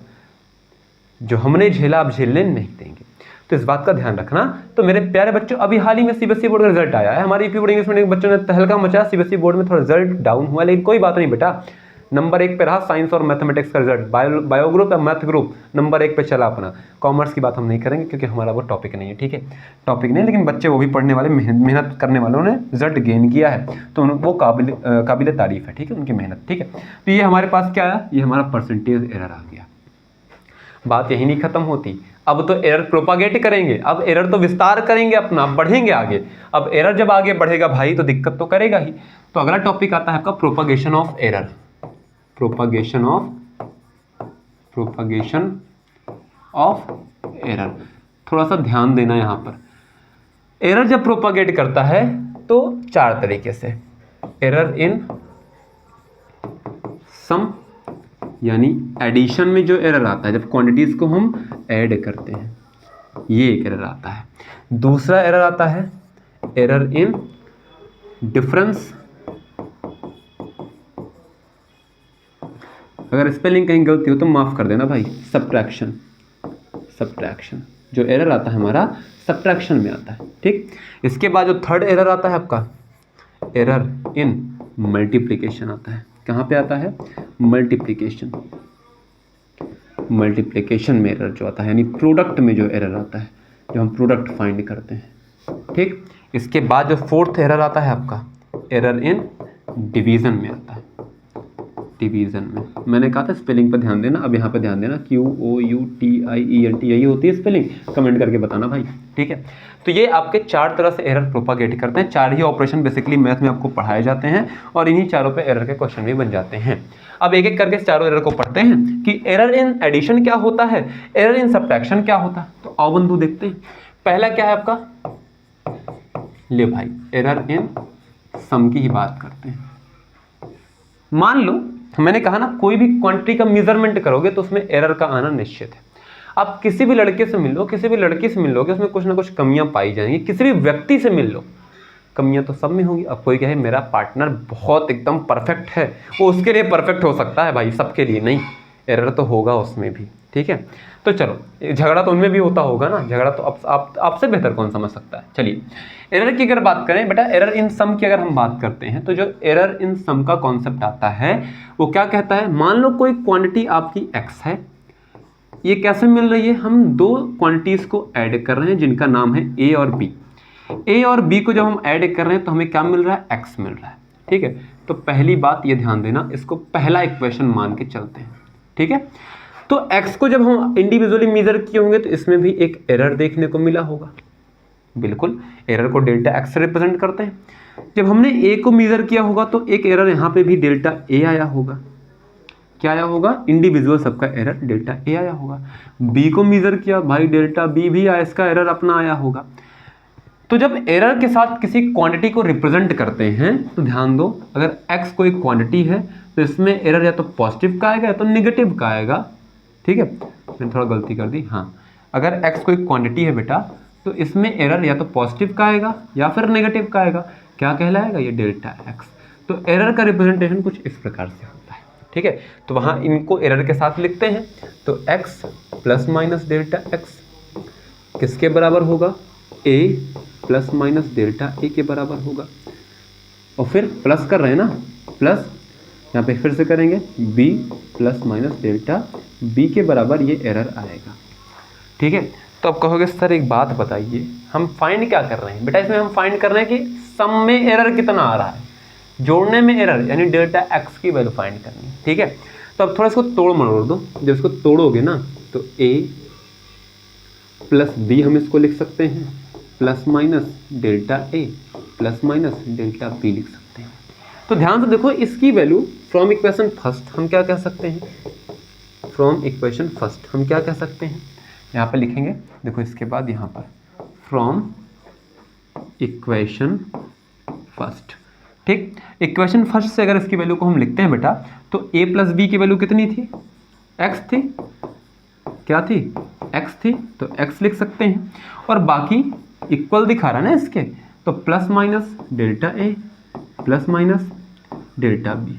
जो हमने झेला अब झेलने नहीं देंगे, तो इस बात का ध्यान रखना। तो मेरे प्यारे बच्चों, अभी हाल ही में सीबीएसई बोर्ड का रिजल्ट आया है। हमारे यूपी बोर्ड इंग्लिश मीडियम के बच्चों ने तहलका मचाया, सीबीएसई बोर्ड में थोड़ा रिजल्ट डाउन हुआ, लेकिन कोई बात नहीं बेटा, नंबर 1 पे रहा साइंस और मैथमेटिक्स का रिजल्ट। बायो ग्रुप या मैथ ग्रुप नंबर 1 पे चला अपना। कॉमर्स की बात हम नहीं करेंगे क्योंकि हमारा वो टॉपिक नहीं है, ठीक है, टॉपिक नहीं, लेकिन बच्चे वो भी पढ़ने वाले, मेहनत करने वालों ने रिजल्ट गेन किया है, तो वो काबिल तारीफ है, ठीक है, उनकी मेहनत, ठीक है। तो ये हमारे पास क्या आया? ये हमारा परसेंटेज एरर आ गया। बात यही नहीं खत्म होती, अब तो एरर प्रोपागेट करेंगे, अब एरर तो विस्तार करेंगे अपना, बढ़ेंगे आगे। अब एरर जब आगे बढ़ेगा भाई तो दिक्कत तो करेगा ही। तो अगला टॉपिक आता है आपका propagation of error. Propagation of error, थोड़ा सा ध्यान देना यहाँ पर। एरर जब प्रोपागेट करता है तो 4 तरीके से। एरर इन सम, यानी एडिशन में जो एरर आता है, जब क्वांटिटीज को हम ऐड करते हैं, ये एक एरर आता है। दूसरा एरर आता है एरर इन डिफरेंस। अगर स्पेलिंग कहीं गलती हो तो माफ कर देना भाई। सब्ट्रैक्शन जो एरर आता है हमारा सब्ट्रैक्शन में आता है, ठीक। इसके बाद जो थर्ड एरर आता है आपका, एरर इन मल्टीप्लिकेशन आता है। कहाँ पे आता है? मल्टीप्लिकेशन में एरर जो आता है, यानी प्रोडक्ट में जो एरर आता है, जो हम प्रोडक्ट फाइंड करते हैं, ठीक। इसके बाद जो फोर्थ एरर आता है आपका, एरर इन डिवीजन में आता है। डिवीजन में। मैंने कहा था स्पेलिंग पर ध्यान देना, अब यहाँ पे ध्यान देना, QOUTIENT यही होती है स्पेलिंग, कमेंट करके बताना भाई, ठीक है। तो ये आपके 4 तरह से एरर प्रोपागेट करते हैं, 4 ही ऑपरेशन बेसिकली मैथ में आपको पढ़ाए जाते हैं और इन्हीं चारों पे एरर के क्वेश्चन भी बन जाते हैं। अब एक एक करके चारों एरर को पढ़ते हैं कि एरर इन एडिशन क्या होता है, एरर इन सब्ट्रैक्शन क्या होता है। तो आओ बंधु देखते हैं। पहला क्या है आपका, ले भाई एरर इन सम की ही बात करते हैं। मान लो मैंने कहा ना, कोई भी क्वांटिटी का मेजरमेंट करोगे तो उसमें एरर का आना निश्चित है। आप किसी भी लड़के से मिल लो, किसी भी लड़की से मिल लो, उसमें कुछ ना कुछ कमियां पाई जाएंगी। किसी भी व्यक्ति से मिल लो, कमियां तो सब में होंगी। अब कोई कहे मेरा पार्टनर बहुत एकदम परफेक्ट है, वो उसके लिए परफेक्ट हो सकता है भाई, सबके लिए नहीं, एरर तो होगा उसमें भी, ठीक है। तो चलो, झगड़ा तो उनमें भी होता होगा ना, झगड़ा तो आपसे बेहतर कौन समझ सकता है। चलिए एरर की अगर बात करें बेटा, एरर इन सम की अगर हम बात करते हैं, तो जो एरर इन सम का कॉन्सेप्ट आता है वो क्या कहता है, मान लो कोई क्वांटिटी आपकी x है, ये कैसे मिल रही है, हम दो क्वांटिटीज को ऐड कर रहे हैं जिनका नाम है a और b। a और b को जब हम ऐड कर रहे हैं तो हमें क्या मिल रहा है, x मिल रहा है, ठीक है। तो पहली बात ये ध्यान देना, इसको पहला इक्वेशन मान के चलते हैं, ठीक है। तो x को जब हम इंडिविजुअली मेजर किए होंगे तो इसमें भी एक एरर देखने को मिला होगा, बिल्कुल, एरर को डेल्टा x से रिप्रेजेंट करते हैं। जब हमने a को मेजर किया होगा तो एक एरर यहाँ पे भी डेल्टा a आया होगा। क्या आया होगा, इंडिविजुअल सबका एरर डेल्टा a आया होगा। b को मेजर किया भाई, डेल्टा b भी आया, इसका एरर अपना आया होगा। तो जब एरर के साथ किसी क्वांटिटी को रिप्रेजेंट करते हैं तो ध्यान दो, अगर x कोई क्वांटिटी है तो इसमें एरर या तो पॉजिटिव का आएगा या तो नेगेटिव का आएगा, ठीक है। मैंने थोड़ा गलती कर दी, हाँ, अगर x कोई क्वांटिटी है बेटा तो इसमें एरर या तो पॉजिटिव का आएगा या फिर नेगेटिव का आएगा। क्या कहलाएगा, ये डेल्टा x। तो एरर का रिप्रेजेंटेशन कुछ इस प्रकार से होता है, ठीक है। तो वहाँ इनको एरर के साथ लिखते हैं, तो x plus minus delta x किसके बराबर होगा, a plus minus delta a के बराबर होगा। और फिर प्लस कर रहे हैं ना, प्लस यहाँ पे फिर से करेंगे b plus minus delta b के बराबर ये एरर आएगा, ठीक है। तो अब कहोगे सर एक बात बताइए, हम फाइंड क्या कर रहे हैं बेटा, इसमें हम फाइंड कर रहे हैं कि सम में एरर कितना आ रहा है, जोड़ने में एरर यानी डेल्टा x की वैल्यू फाइंड करनी है, ठीक है। तो अब थोड़ा इसको तोड़ मरोड़ दो, जब इसको तोड़ोगे ना तो a प्लस b हम इसको लिख सकते हैं, plus minus delta a plus minus delta b लिख सकते हैं। तो ध्यान से देखो, इसकी वैल्यू फ्रॉम इक्वेशन फर्स्ट हम क्या कह सकते हैं, फ्रॉम इक्वेशन फर्स्ट हम क्या कह सकते हैं, यहाँ पे लिखेंगे, देखो इसके बाद यहाँ पर फ्रॉम इक्वेशन फर्स्ट, ठीक। इक्वेशन फर्स्ट से अगर इसकी वैल्यू को हम लिखते हैं बेटा, तो a प्लस बी की वैल्यू कितनी थी, x थी, क्या थी, x थी, तो x लिख सकते हैं। और बाकी इक्वल दिखा रहा है ना इसके, तो plus minus delta a plus minus delta b,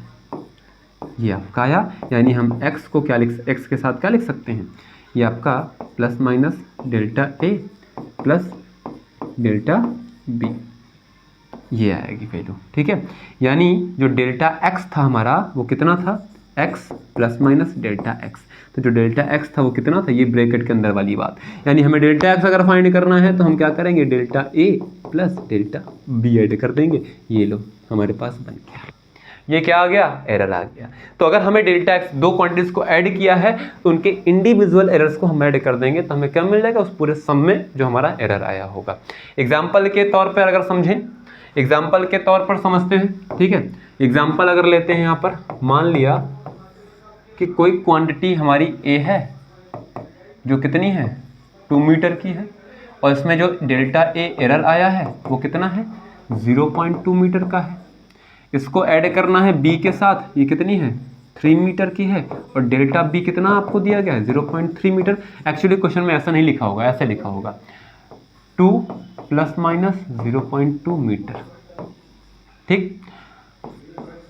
ये आपका आया। यानी हम x को क्या x के साथ क्या लिख सकते हैं, ये आपका plus minus delta a plus delta b, ये आएगी वैल्यू, ठीक है। यानी जो डेल्टा x था हमारा वो कितना था, x plus minus delta x। तो जो डेल्टा x था वो कितना था, ये ब्रैकेट के अंदर वाली बात। यानी हमें डेल्टा x अगर फाइंड करना है तो हम क्या करेंगे, delta a plus delta b add कर देंगे, ये लो हमारे पास बन गया। ये क्या आ गया, एरर आ गया। तो अगर हमें डेल्टा x दो क्वांटिटीज को ऐड किया है तो उनके इंडिविजुअल एरर्स को हम ऐड कर देंगे, तो हमें क्या मिल जाएगा, उस पूरे सम में जो हमारा एरर आया होगा। एग्जाम्पल के तौर पर अगर समझें, एग्जाम्पल के तौर पर समझते हैं, ठीक है। एग्जाम्पल अगर लेते हैं यहाँ पर, मान लिया कि कोई क्वांटिटी हमारी a है जो कितनी है, 2 मीटर की है, और इसमें जो डेल्टा a एरर आया है वो कितना है, 0.2 मीटर का है। इसको ऐड करना है b के साथ, ये कितनी है, 3 मीटर की है, और डेल्टा b कितना आपको दिया गया है, 0.3 मीटर। एक्चुअली क्वेश्चन में ऐसा नहीं लिखा होगा, ऐसे लिखा होगा 2 प्लस माइनस 0.2 मीटर, ठीक,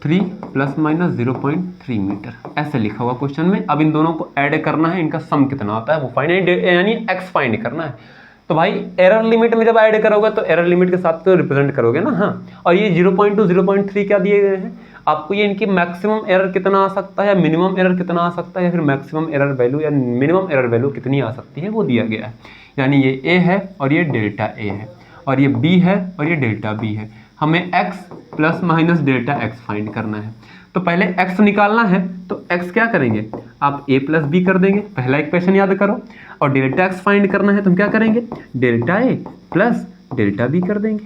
3 प्लस माइनस 0.3 मीटर, ऐसे लिखा हुआ क्वेश्चन में। अब इन दोनों को ऐड करना है, इनका सम कितना आता है वो फाइंड, यानी x फाइंड करना है। तो भाई एरर लिमिट में जब ऐड करोगे तो एरर लिमिट के साथ तो रिप्रेजेंट करोगे ना, हाँ। और ये 0.2 0.3 क्या दिए गए हैं आपको, ये इनकी मैक्सिमम एरर कितना आ सकता है, या मिनिमम एरर कितना आ सकता है, या फिर मैक्सिमम एरर वैल्यू या मिनिमम एरर वैल्यू कितनी आ सकती है वो दिया गया है। यानी ये a है और ये डेल्टा a है, और ये b है और ये डेल्टा b है। हमें x plus minus delta x find करना है। तो पहले x निकालना है तो x क्या करेंगे, आप a प्लस बी कर देंगे, पहला इक्वेशन याद करो। और डेल्टा x फाइंड करना है तो हम क्या करेंगे, delta a plus delta b कर देंगे।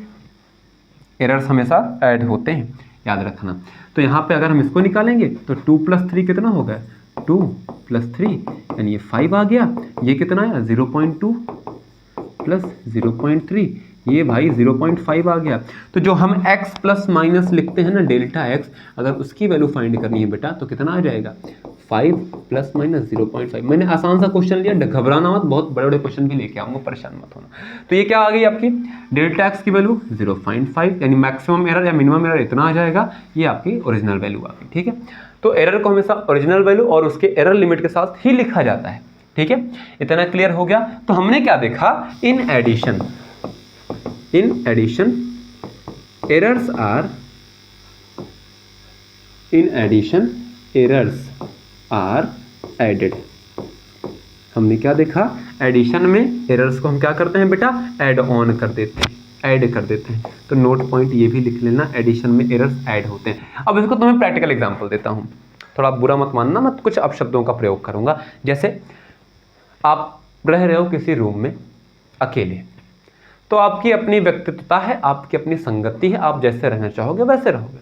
एरर्स हमेशा ऐड होते हैं, याद रखना। तो यहाँ पे अगर हम इसको निकालेंगे तो 2 + 3 कितना होगा, 2 + 3 यानी ये 5 आ गया। ये कितना आया, 0.2 प्लस 0.3, ये भाई 0.5 आ गया। तो जो हम x प्लस माइनस लिखते हैं ना डेल्टा x, अगर उसकी वैल्यू फाइंड करनी है बेटा तो कितना आ जाएगा, 5 ± 0.5। मैंने आसान सा क्वेश्चन लिया, घबराना मत, बहुत बड़े बड़े क्वेश्चन भी लेके आऊंगा, परेशान मत होना। तो ये क्या आ गई आपकी, डेल्टा x की वैल्यू 0.5 यानी मैक्सिमम एरर या मिनिमम एरर इतना आ जाएगा, ये आपकी ओरिजिनल वैल्यू आ गई। ठीक है, तो एरर को हमेशा ओरिजिनल वैल्यू और उसके एरर लिमिट के साथ ही लिखा जाता है। ठीक है, इतना क्लियर हो गया। तो हमने क्या देखा, in addition errors are added. हमने क्या देखा, एडिशन में एरर्स को हम क्या करते हैं बेटा, ऐड ऑन कर देते हैं, ऐड कर देते हैं। तो नोट पॉइंट ये भी लिख लेना, एडिशन में एरर्स ऐड होते हैं। अब इसको तुम्हें प्रैक्टिकल एग्जांपल देता हूं, थोड़ा बुरा मत मानना, मैं कुछ अपशब्दों का प्रयोग करूंगा। जैसे आप रह रहे हो किसी रूम में अकेले, तो आपकी अपनी व्यक्तित्वता है, आपकी अपनी संगति है, आप जैसे रहना चाहोगे वैसे रहोगे।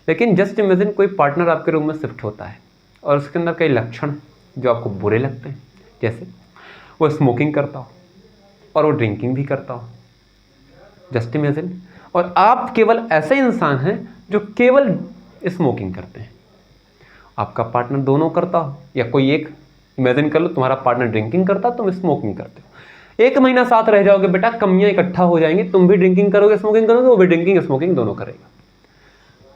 लेकिन जस्ट इमेजिन कोई पार्टनर आपके रूम में शिफ्ट होता है और उसके अंदर कई लक्षण जो आपको बुरे लगते हैं, जैसे वो स्मोकिंग करता हो और वो ड्रिंकिंग भी करता हो, जस्ट इमेजिन। और आप केवल ऐसे इंसान हैं जो केवल स्मोकिंग करते हैं, आपका पार्टनर दोनों करता हो या कोई एक। इमेजिन कर लो तुम्हारा पार्टनर ड्रिंकिंग करता, तुम स्मोकिंग करते हो। 1 महीना साथ रह जाओगे बेटा, कमियां इकट्ठा हो जाएंगी, तुम भी ड्रिंकिंग करोगे स्मोकिंग करोगे, वो भी ड्रिंकिंग स्मोकिंग दोनों करेगा।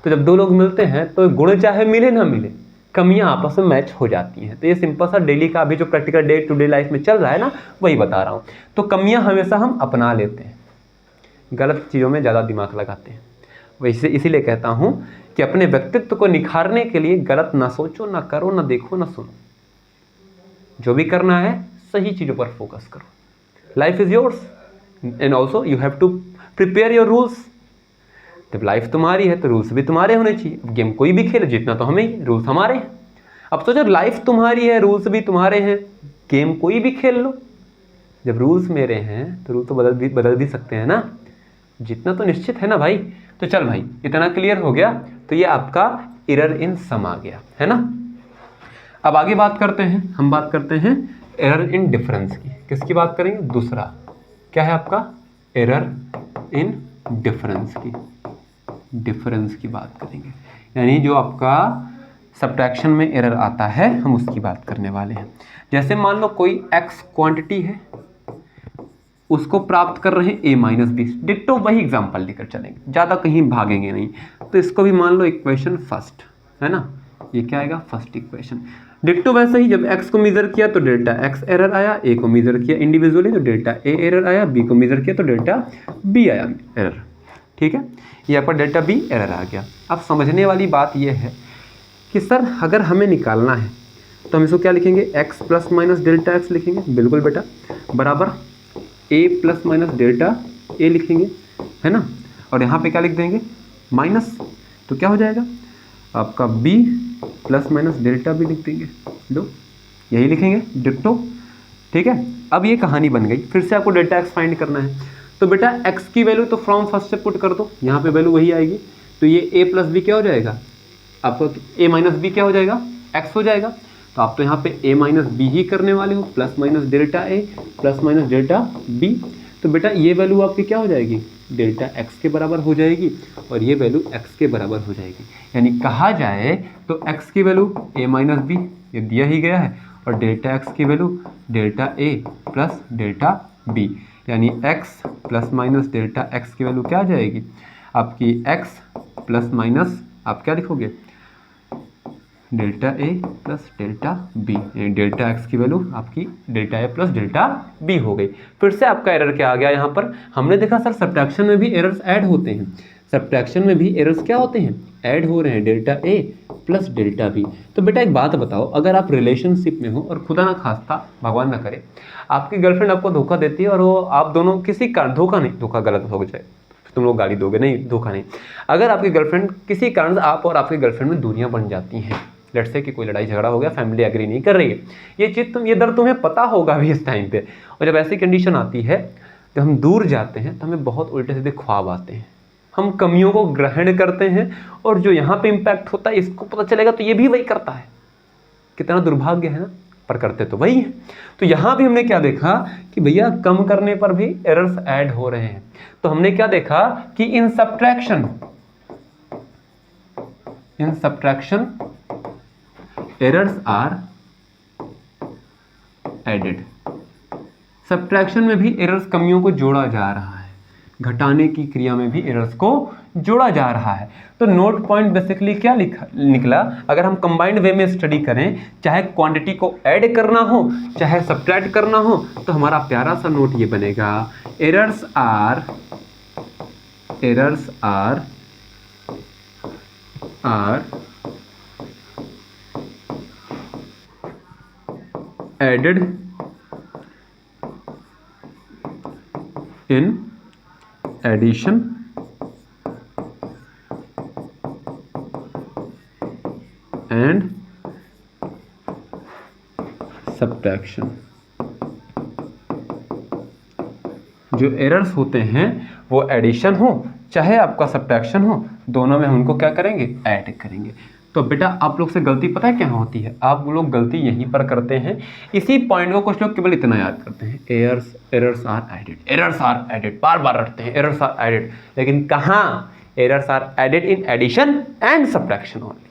तो जब 2 लोग मिलते हैं तो गुण चाहे मिले ना मिले, कमियां आपस में मैच हो जाती हैं। तो ये सिंपल सा डेली का अभी जो practical day to day life में चल रहा है ना, वही बता रहा हूं। तो कमियां हमेशा हम अपना लेते हैं, गलत चीज़ों में ज़्यादा दिमाग लगाते हैं। वैसे इसीलिए कहता हूं कि अपने व्यक्तित्व को निखारने के लिए गलत ना सोचो, ना करो, ना देखो, ना सुनो। जो भी करना है सही चीज़ों पर फोकस करो। Life is yours and also you have to prepare your rules. जब लाइफ तुम्हारी है तो रूल्स भी तुम्हारे होने चाहिए। गेम कोई भी खेले, जीतना तो हमें ही, रूल्स हमारे हैं। अब सोचो लाइफ तुम्हारी है, रूल्स भी तुम्हारे हैं, गेम कोई भी खेल लो। जब रूल्स मेरे हैं तो रूल तो बदल भी सकते हैं ना, जीतना तो निश्चित है ना भाई। तो चल भाई, इतना क्लियर हो गया। तो ये आपका एरर इन सम आ गया है ना। अब आगे बात करते हैं, हम बात करते हैं एरर इन डिफरेंस की। किसकी बात करेंगे, दूसरा क्या है आपका, एरर इन डिफरेंस की बात करेंगे। यानी जो आपका सब्ट्रैक्शन में एरर आता है, हम उसकी बात करने वाले हैं। जैसे मान लो कोई x क्वांटिटी है, उसको प्राप्त कर रहे हैं a - b। डिट्टो वही एग्जांपल लेकर चलेंगे, ज़्यादा कहीं भागेंगे नहीं। तो इसको भी मान लो इक्वेशन फर्स्ट है ना, ये क्या आएगा, फर्स्ट इक्वेशन। डिट्टो वैसे ही, जब x को मेजर किया तो डेल्टा x एरर आया, a को मेजर किया इंडिविजुअली तो डेल्टा a एरर आया, b को मेजर किया तो डेल्टा b आया एरर। ठीक है, ये आपका डेल्टा b एरर आ गया। अब समझने वाली बात यह है कि सर अगर हमें निकालना है तो हम इसको क्या लिखेंगे, x plus minus delta x लिखेंगे। बिल्कुल बेटा, बराबर a plus minus delta a लिखेंगे, है ना। और यहाँ पे क्या लिख देंगे, माइनस, तो क्या हो जाएगा आपका b plus minus delta b लिख देंगे। लो, यही लिखेंगे डिट्टो। ठीक है, अब ये कहानी बन गई। फिर से आपको डेल्टा x फाइंड करना है, तो बेटा x की वैल्यू तो फ्रॉम फर्स्ट से पुट कर दो, यहाँ पे वैल्यू वही आएगी। तो ये a प्लस बी क्या हो जाएगा, आपको a माइनस बी क्या हो जाएगा, x हो जाएगा। तो आप तो यहाँ पे a माइनस बी ही करने वाले हो, plus minus delta a plus minus delta b। तो बेटा ये वैल्यू आपकी क्या हो जाएगी, डेल्टा x के बराबर हो जाएगी, और ये वैल्यू x के बराबर हो जाएगी। यानी कहा जाए तो x की वैल्यू a माइनस बी, ये दिया ही गया है, और डेल्टा x की value delta a plus delta b। यानी x plus minus delta x की वैल्यू क्या आ जाएगी आपकी, x प्लस माइनस आप क्या लिखोगे, delta a plus delta b। Delta x की वैल्यू आपकी delta a plus delta b हो गई। फिर से आपका एरर क्या आ गया, यहाँ पर हमने देखा सर सब्ट्रैक्शन में भी एरर्स ऐड होते हैं। सब्ट्रैक्शन में भी एरर्स क्या होते हैं, ऐड हो रहे हैं, delta a plus delta b। तो बेटा एक बात बताओ, अगर आप रिलेशनशिप में हो और खुदा ना खास्ता, भगवान ना करे, आपकी गर्लफ्रेंड आपको धोखा देती है और वो आप दोनों किसी कारण, धोखा नहीं, धोखा गलत हो जाए, तुम लोग गाली दोगे, नहीं, धोखा नहीं। अगर आपकी गर्लफ्रेंड किसी कारण से आप और आपकी गर्लफ्रेंड में दूरियां बन जाती हैं, लेट्स से कि कोई लड़ाई झगड़ा हो गया, फैमिली एग्री नहीं कर रही है, ये चीज़ ये दर्द तुम्हें पता होगा भी इस टाइम पे, और जब ऐसी कंडीशन आती है तो हम दूर जाते हैं तो हमें बहुत उल्टे सीधे ख्वाब आते हैं, हम कमियों को ग्रहण करते हैं, और जो यहाँ पे इम्पैक्ट होता है इसको पता चलेगा तो ये भी वही करता है। कितना दुर्भाग्य है ना, पर करते तो वही है। तो यहाँ भी हमने क्या देखा कि भैया कम करने पर भी एरर्स ऐड हो रहे हैं। तो हमने क्या देखा कि in subtraction errors are added. Subtraction में भी एरर्स, कमियों को जोड़ा जा रहा है, घटाने की क्रिया में भी एरर्स को जोड़ा जा रहा है। तो नोट पॉइंट बेसिकली क्या निकला, अगर हम कंबाइंड वे में स्टडी करें, चाहे क्वांटिटी को ऐड करना हो चाहे सब्ट्रैक्ट करना हो, तो हमारा प्यारा सा नोट ये बनेगा, errors are added in addition and subtraction. जो एरर्स होते हैं वो एडिशन हो चाहे आपका सब्ट्रैक्शन हो, दोनों में हम उनको क्या करेंगे, ऐड करेंगे। तो बेटा आप लोग से गलती पता है क्या होती है, आप लोग गलती यहीं पर करते हैं, इसी पॉइंट को कुछ लोग केवल इतना याद करते हैं, एरर्स आर एडेड, बार बार रटते हैं एरर्स आर एडेड, लेकिन कहाँ, errors are added in addition and subtraction only.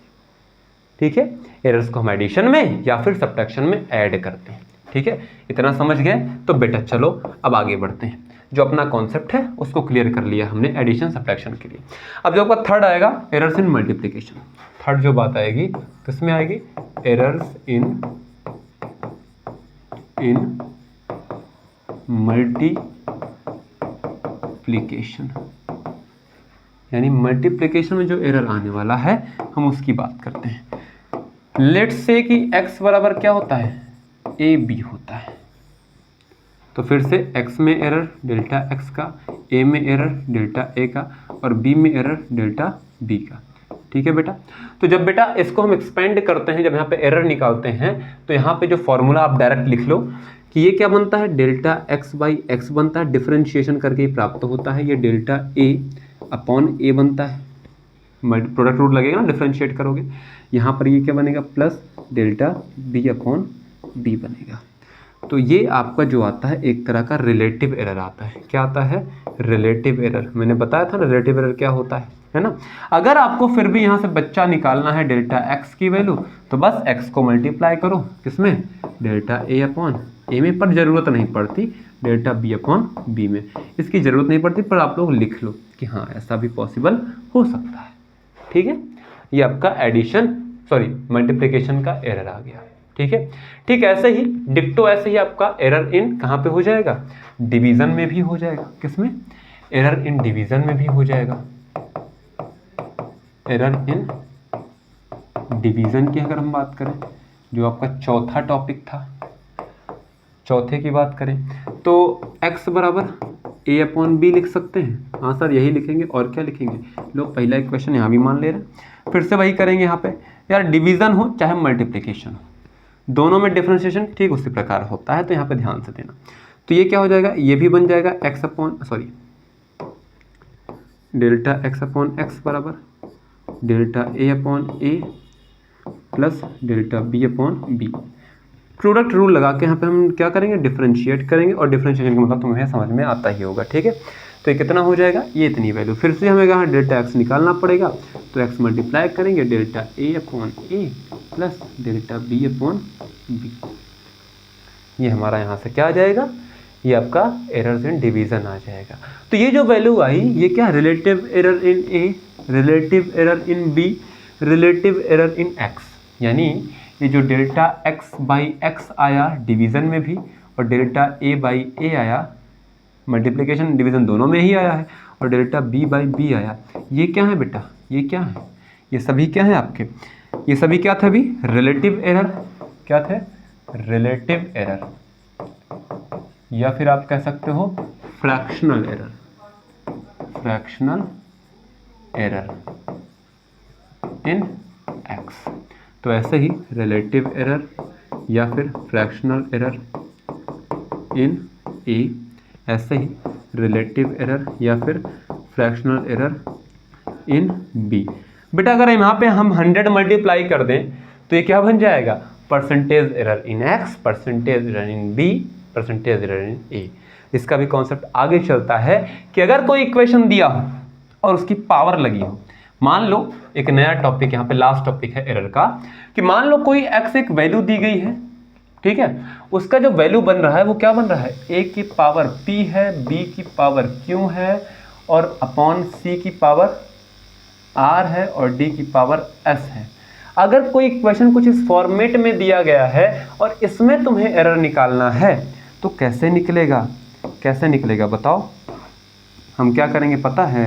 ठीक है, एरर्स को हम एडिशन में या फिर सब्ट्रैक्शन में ऐड करते हैं। ठीक है, इतना समझ गए। तो बेटा चलो अब आगे बढ़ते हैं, जो अपना कॉन्सेप्ट है उसको क्लियर कर लिया हमने एडिशन सब्ट्रैक्शन के लिए। अब जो आपका थर्ड आएगा, एरर्स इन मल्टीप्लिकेशन। थर्ड जो बात आएगी किसमें आएगी, एरर्स इन मल्टीप्लिकेशन, यानी मल्टीप्लिकेशन में जो एरर आने वाला है हम उसकी बात करते हैं। लेट्स से कि x बराबर क्या होता है, ए बी होता है, तो फिर से x में एरर डेल्टा x का, a में एरर डेल्टा a का, और b में एरर डेल्टा b का। ठीक है बेटा, तो जब बेटा इसको हम एक्सपेंड करते हैं, जब यहाँ पे एरर निकालते हैं, तो यहाँ पे जो फॉर्मूला आप डायरेक्ट लिख लो कि ये क्या बनता है, डेल्टा x बाई एक्स बनता है, डिफरेंशिएशन करके ही प्राप्त होता है, ये डेल्टा a अपॉन a बनता है, प्रोडक्ट रूल लगेगा ना, डिफरेंशिएट करोगे, यहाँ पर ये क्या बनेगा, plus delta b upon b बनेगा। तो ये आपका जो आता है एक तरह का रिलेटिव एरर आता है। क्या आता है, रिलेटिव एरर। मैंने बताया था ना रिलेटिव एरर क्या होता है ना। अगर आपको फिर भी यहाँ से बच्चा निकालना है डेल्टा x की वैल्यू, तो बस x को मल्टीप्लाई करो किसमें, डेल्टा a अपॉन a में, पर जरूरत नहीं पड़ती डेल्टा b अपॉन b में, इसकी जरूरत नहीं पड़ती, पर आप लोग लिख लो कि हाँ ऐसा भी पॉसिबल हो सकता है। ठीक है, ये आपका एडिशन मल्टीप्लिकेशन का एरर आ गया। ठीक है, ठीक ऐसे ही डिक्टो ऐसे ही आपका एरर इन कहाँ पे हो जाएगा, डिवीजन में भी हो जाएगा। किसमें, एरर इन डिवीजन में भी हो जाएगा। एरर इन डिवीजन की अगर हम बात करें, जो आपका चौथा टॉपिक था, चौथे की बात करें तो x बराबर a अपॉन बी लिख सकते हैं। हाँ सर यही लिखेंगे, और क्या लिखेंगे, लोग पहला इक्वेशन यहाँ भी मान ले रहे हैं, फिर से वही करेंगे। यहाँ पे यार डिवीजन हो चाहे मल्टीप्लिकेशन हो, दोनों में डिफरेंशिएशन ठीक उसी प्रकार होता है, तो यहाँ पे ध्यान से देना। तो ये क्या हो जाएगा, ये भी बन जाएगा डेल्टा x अपॉन x बराबर delta a upon a plus delta b upon b। Product rule लगा के यहाँ पे हम क्या करेंगे, डिफरेंशिएट करेंगे, और डिफरेंशिएशन का मतलब तुम्हें समझ में आता ही होगा। ठीक है, तो ये कितना हो जाएगा, ये इतनी वैल्यू, फिर से हमें यहाँ डेल्टा x निकालना पड़ेगा, तो x मल्टीप्लाई करेंगे delta a upon a plus delta b upon b। ये हमारा यहाँ से क्या आ जाएगा, ये आपका एरर्स इन डिवीजन आ जाएगा। तो ये जो वैल्यू आई, ये क्या, relative error in a, relative error in b, relative error in x, यानी ये जो डेल्टा x बाई एक्स आया डिवीज़न में भी, और डेल्टा a बाई a आया मल्टीप्लिकेशन डिवीज़न दोनों में ही आया है, और डेल्टा b बाई b आया, ये क्या है बेटा, ये क्या है, ये सभी क्या है आपके, ये सभी क्या थे अभी, रिलेटिव एरर, क्या थे, रिलेटिव एरर, या फिर आप कह सकते हो fractional error. Fractional error in x. तो ऐसे ही रिलेटिव एरर या फिर फ्रैक्शनल एरर इन ए, ऐसे ही रिलेटिव एरर या फिर फ्रैक्शनल एरर इन बी। बेटा अगर यहाँ पे हम 100 मल्टीप्लाई कर दें तो ये क्या बन जाएगा, percentage error in X, percentage error in B, percentage error in A. इसका भी कॉन्सेप्ट आगे चलता है कि अगर कोई इक्वेशन दिया हो और उसकी पावर लगी हो, मान लो एक नया टॉपिक यहाँ पे लास्ट टॉपिक है एरर का, कि मान लो कोई एक्स एक वैल्यू दी गई है, ठीक है, उसका जो वैल्यू बन रहा है वो क्या बन रहा है, ए की पावर पी है, बी की पावर क्यू है और अपॉन सी की पावर आर है और डी की पावर एस है। अगर कोई इक्वेशन कुछ इस फॉर्मेट में दिया गया है और इसमें तुम्हें एरर निकालना है तो कैसे निकलेगा, कैसे निकलेगा बताओ। हम क्या करेंगे पता है,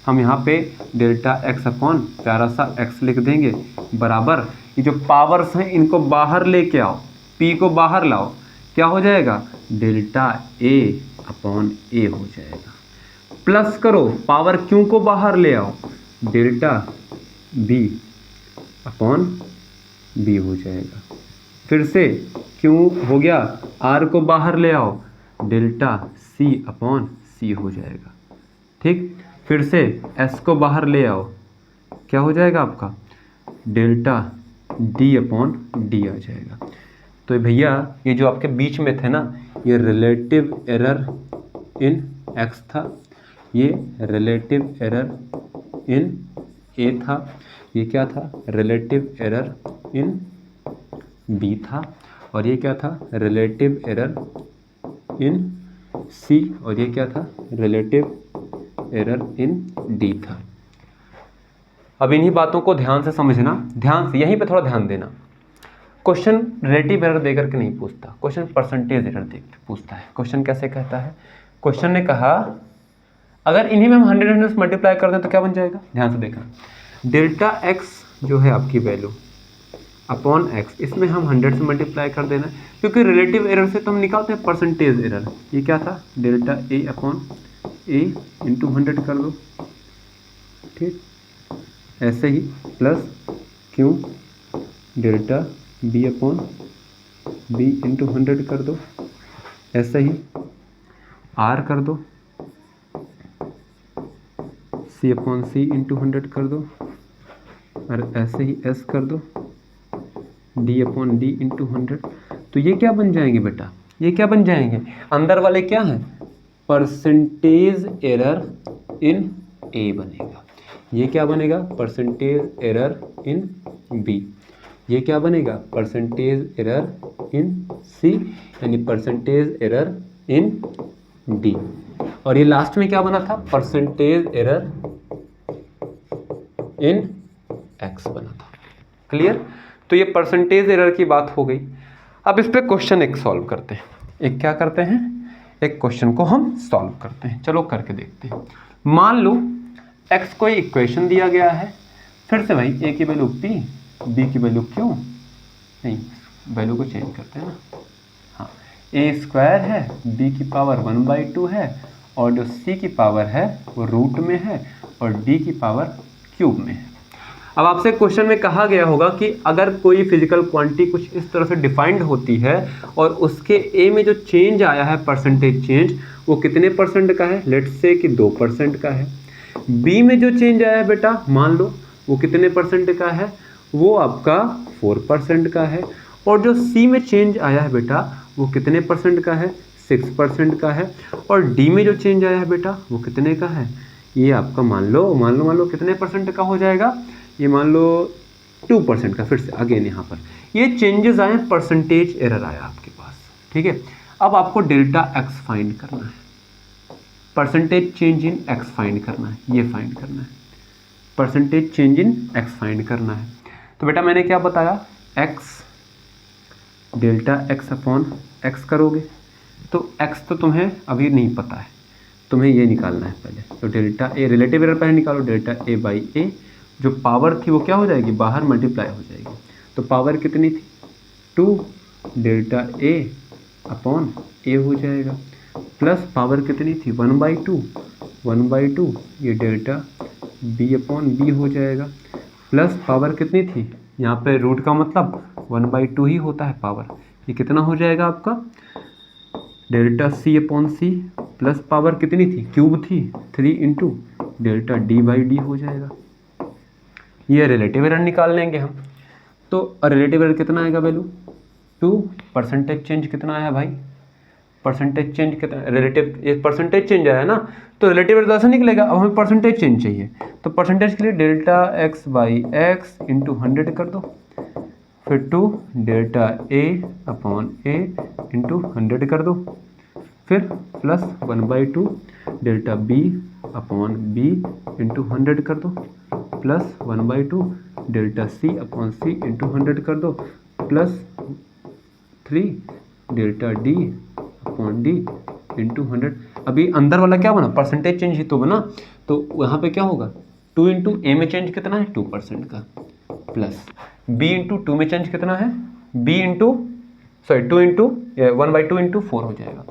हम यहाँ पे डेल्टा एक्स अपॉन प्यारा सा एक्स लिख देंगे बराबर, ये जो पावर्स हैं इनको बाहर लेके आओ, पी को बाहर लाओ, क्या हो जाएगा, डेल्टा ए अपॉन ए हो जाएगा, प्लस करो पावर क्यू को बाहर ले आओ, डेल्टा बी अपॉन बी हो जाएगा, फिर से क्यू हो गया, आर को बाहर ले आओ, डेल्टा सी अपॉन सी हो जाएगा, ठीक, फिर से एस को बाहर ले आओ, क्या हो जाएगा आपका, डेल्टा डी अपॉन डी आ जाएगा। तो भैया ये जो आपके बीच में थे ना, ये रिलेटिव एरर इन एक्स था, ये रिलेटिव एरर इन ए था, ये क्या था, रिलेटिव एरर इन बी था, और ये क्या था, रिलेटिव एरर इन सी, और ये क्या था, रिलेटिव एरर इन डी था। अब इन्हीं बातों को ध्यान से समझना, ध्यान से यहीं पे थोड़ा ध्यान देना। क्वेश्चन रिलेटिव एरर देकर के नहीं पूछता, क्वेश्चन परसेंटेज एरर देकर पूछता है। क्वेश्चन कैसे कहता है, क्वेश्चन ने कहा अगर इन्हीं में हम 100 से मल्टीप्लाई कर दें तो क्या बन जाएगा, ध्यान से देखना, डेल्टा एक्स जो है आपकी वैल्यू अपॉन एक्स, इसमें हम 100 से मल्टीप्लाई कर देना, क्योंकि रिलेटिव एरर से तो हम निकालते हैं परसेंटेज एरर। ये क्या था, delta A upon A into 100 कर दो, ठीक, ऐसे ही plus Q delta B upon B into 100 कर दो, ऐसे ही आर कर दो, सी अपॉन सी इंटू 100 कर दो, और ऐसे ही एस कर दो, डी अपॉन डी इंटू 100। तो ये क्या बन जाएंगे बेटा, ये क्या बन जाएंगे, अंदर वाले क्या हैं, परसेंटेज एरर इन ए बनेगा, ये क्या बनेगा, परसेंटेज एरर इन बी, ये क्या बनेगा, परसेंटेज एरर इन सी, यानी परसेंटेज एरर इन डी, और ये लास्ट में क्या बना था, परसेंटेज एरर इन एक्स बना था। क्लियर। तो ये परसेंटेज एरर की बात हो गई। अब इस पे क्वेश्चन एक सॉल्व करते हैं, एक क्या करते हैं, एक क्वेश्चन को हम सॉल्व करते हैं। चलो करके देखते हैं। मान लो एक्स कोई इक्वेशन दिया गया है, फिर से भाई ए की वैल्यू पी, बी की वैल्यू क्यू, नहीं वैल्यू को चेंज करते हैं ना, हाँ, ए स्क्वायर है, बी की पावर 1/2 है, और जो सी की पावर है वो रूट में है, और डी की पावर क्यूब में है। अब आपसे क्वेश्चन में कहा गया होगा कि अगर कोई फिजिकल क्वांटिटी कुछ इस तरह से डिफाइंड होती है और उसके ए में जो चेंज आया है परसेंटेज चेंज, वो कितने परसेंट का है, लेट्स से कि 2% का है। बी में जो चेंज आया है बेटा, मान लो वो कितने परसेंट का है, वो आपका 4% का है, और जो सी में चेंज आया है बेटा वो कितने परसेंट का है, 6% का है, और डी में जो चेंज आया है बेटा वो कितने का है, ये आपका मान लो कितने परसेंट का हो जाएगा, ये मान लो 2% का। फिर से अगेन यहाँ पर ये चेंजेस आए, परसेंटेज एरर आया आपके पास, ठीक है। अब आपको डेल्टा एक्स फाइंड करना है, percentage change in x find करना है, ये फाइंड करना है, percentage change in x find करना है। तो बेटा मैंने क्या बताया, x delta x upon x करोगे तो एक्स तो तुम्हें अभी नहीं पता है, तुम्हें ये निकालना है पहले। तो डेल्टा ए, रिलेटिव एरर पहले निकालो, डेल्टा ए बाई ए, जो पावर थी वो क्या हो जाएगी, बाहर मल्टीप्लाई हो जाएगी। तो पावर कितनी थी, 2 डेल्टा ए अपॉन ए हो जाएगा, प्लस पावर कितनी थी 1/2, 1/2 ये डेल्टा b/b हो जाएगा, प्लस पावर कितनी थी यहाँ पे, रूट का मतलब 1/2 ही होता है पावर, ये कितना हो जाएगा आपका डेल्टा c/c, प्लस पावर कितनी थी, क्यूब थी, 3 इंटू डेल्टा d/d हो जाएगा। ये रिलेटिव एरर निकाल लेंगे हम। तो रिलेटिव एरर कितना आएगा वैल्यू 2, परसेंटेज चेंज कितना आया भाई, परसेंटेज चेंज कितना, रिलेटिव ये परसेंटेज चेंज आया ना, तो रिलेटिव एरर तो ऐसा निकलेगा। अब हमें परसेंटेज चेंज चाहिए, तो परसेंटेज के लिए डेल्टा x/x इंटू 100 कर दो, फिर 2 डेल्टा a/a इंटू 100 कर दो, फिर प्लस 1/2 डेल्टा b/b इंटू 100 कर दो, प्लस 1/2 डेल्टा c/c इंटू 100 कर दो, प्लस 3 डेल्टा d/d इंटू 100। अभी अंदर वाला क्या बना, परसेंटेज चेंज ही तो बना, तो यहाँ पे क्या होगा 2 इंटू ए में चेंज कितना है 2% का, प्लस b इंटू 2 में चेंज कितना है b इंटू 2 इंटू 1/2 इंटू 4 हो जाएगा,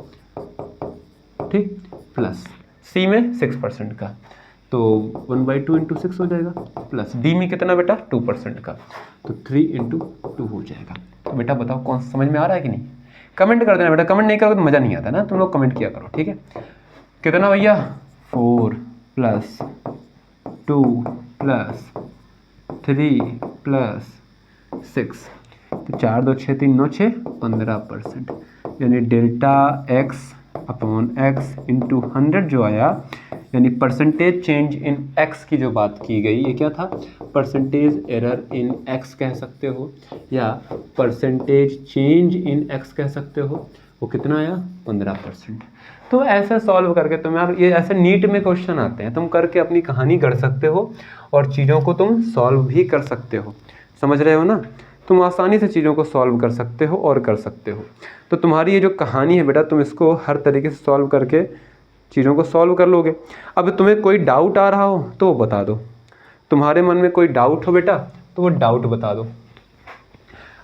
ठीक, प्लस c में 6% का, तो 1/2 इंटू 6 हो जाएगा, प्लस d में कितना बेटा 2% का, तो 3 इंटू 2 हो जाएगा। तो बेटा बताओ कौन समझ में आ रहा है कि नहीं, कमेंट कर देना बेटा, कमेंट नहीं करोगे तो मज़ा नहीं आता ना, तुम लोग कमेंट किया करो, ठीक है। कितना भैया 4 प्लस 2 प्लस 3 प्लस 6, तो 4 2 6 3 9 6 15%, यानी डेल्टा x/x इंटू 100 जो आया, यानी परसेंटेज चेंज इन x की जो बात की गई, ये क्या था, परसेंटेज एरर इन x कह सकते हो, या परसेंटेज चेंज इन x कह सकते हो, वो कितना आया 15%। तो ऐसे सॉल्व करके तुम यार, ये ऐसे नीट में क्वेश्चन आते हैं, तुम करके अपनी कहानी गढ़ सकते हो और चीज़ों को तुम सॉल्व भी कर सकते हो, समझ रहे हो ना, तुम आसानी से चीज़ों को सॉल्व कर सकते हो और कर सकते हो। तो तुम्हारी ये जो कहानी है बेटा, तुम इसको हर तरीके से सॉल्व करके चीज़ों को सॉल्व कर लोगे। अब तुम्हें कोई डाउट आ रहा हो तो वो बता दो, तुम्हारे मन में कोई डाउट हो बेटा तो वो डाउट बता दो।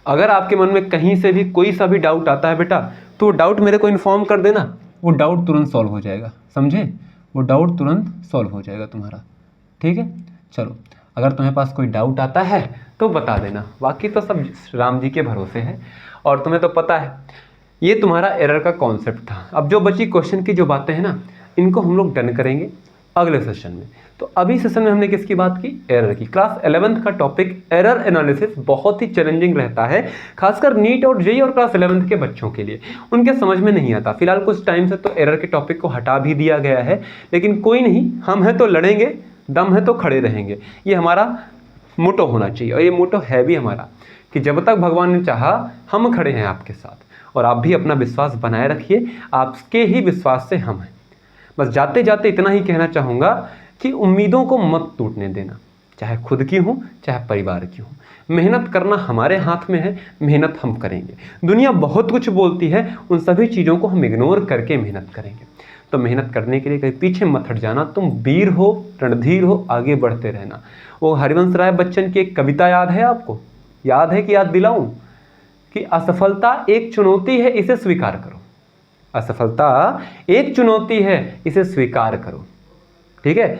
अगर आपके मन में कहीं से भी कोई सा भी डाउट आता है बेटा, तो वो डाउट मेरे को इन्फॉर्म कर देना, वो डाउट तुरंत सॉल्व हो जाएगा, समझे, वो डाउट तुरंत सॉल्व हो जाएगा तुम्हारा, ठीक है। चलो, अगर तुम्हारे पास कोई डाउट आता है तो बता देना, बाकी तो सब राम जी के भरोसे है, और तुम्हें तो पता है ये तुम्हारा एरर का कॉन्सेप्ट था। अब जो बची क्वेश्चन की जो बातें हैं ना, इनको हम लोग डन करेंगे अगले सेशन में। तो अभी सेशन में हमने किसकी बात की, एरर की। क्लास 11th का टॉपिक एरर एनालिसिस बहुत ही चैलेंजिंग रहता है, खासकर नीट और जेईई और क्लास 11th के बच्चों के लिए, उनके समझ में नहीं आता। फिलहाल कुछ टाइम से तो एरर के टॉपिक को हटा भी दिया गया है, लेकिन कोई नहीं, हम हैं तो लड़ेंगे, दम है तो खड़े रहेंगे, ये हमारा मोटो होना चाहिए, और ये मोटो है भी हमारा कि जब तक भगवान ने चाहा हम खड़े हैं आपके साथ, और आप भी अपना विश्वास बनाए रखिए, आपके ही विश्वास से हम हैं। बस जाते जाते इतना ही कहना चाहूँगा कि उम्मीदों को मत टूटने देना, चाहे खुद की हो चाहे परिवार की हो। मेहनत करना हमारे हाथ में है, मेहनत हम करेंगे। दुनिया बहुत कुछ बोलती है, उन सभी चीज़ों को हम इग्नोर करके मेहनत करेंगे। तो मेहनत करने के लिए कहीं पीछे मत हट जाना, तुम वीर हो, रणधीर हो, आगे बढ़ते रहना। वो हरिवंश राय बच्चन की एक कविता याद है आपको, याद है कि याद दिलाऊं, कि असफलता एक चुनौती है, इसे स्वीकार करो। असफलता एक चुनौती है, इसे स्वीकार करो, ठीक है।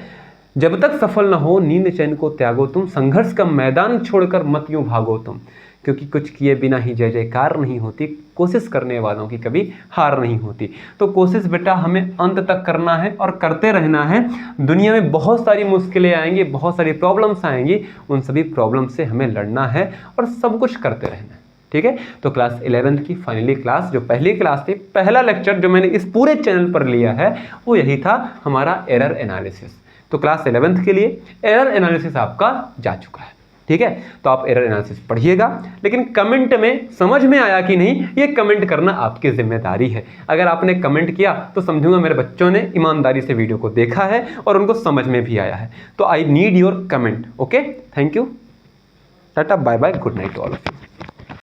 जब तक सफल ना हो नींद चैन को त्यागो तुम, संघर्ष का मैदान छोड़कर मत यूं भागो तुम, क्योंकि कुछ किए बिना ही जय जयकार नहीं होती, कोशिश करने वालों की कभी हार नहीं होती। तो कोशिश बेटा हमें अंत तक करना है और करते रहना है। दुनिया में बहुत सारी मुश्किलें आएंगी, बहुत सारी प्रॉब्लम्स आएंगी, उन सभी प्रॉब्लम से हमें लड़ना है और सब कुछ करते रहना है, ठीक है। तो क्लास 11th की फाइनली क्लास, जो पहली क्लास थी, पहला लेक्चर जो मैंने इस पूरे चैनल पर लिया है, वो यही था हमारा एरर एनालिसिस। तो क्लास 11th के लिए एरर एनालिसिस आपका जा चुका है, ठीक है। तो आप एरर एनालिसिस पढ़िएगा, लेकिन कमेंट में समझ में आया कि नहीं, ये कमेंट करना आपकी जिम्मेदारी है। अगर आपने कमेंट किया तो समझूंगा मेरे बच्चों ने ईमानदारी से वीडियो को देखा है और उनको समझ में भी आया है। तो I need your comment, okay. Thank you, tata, bye bye, good night to all of you.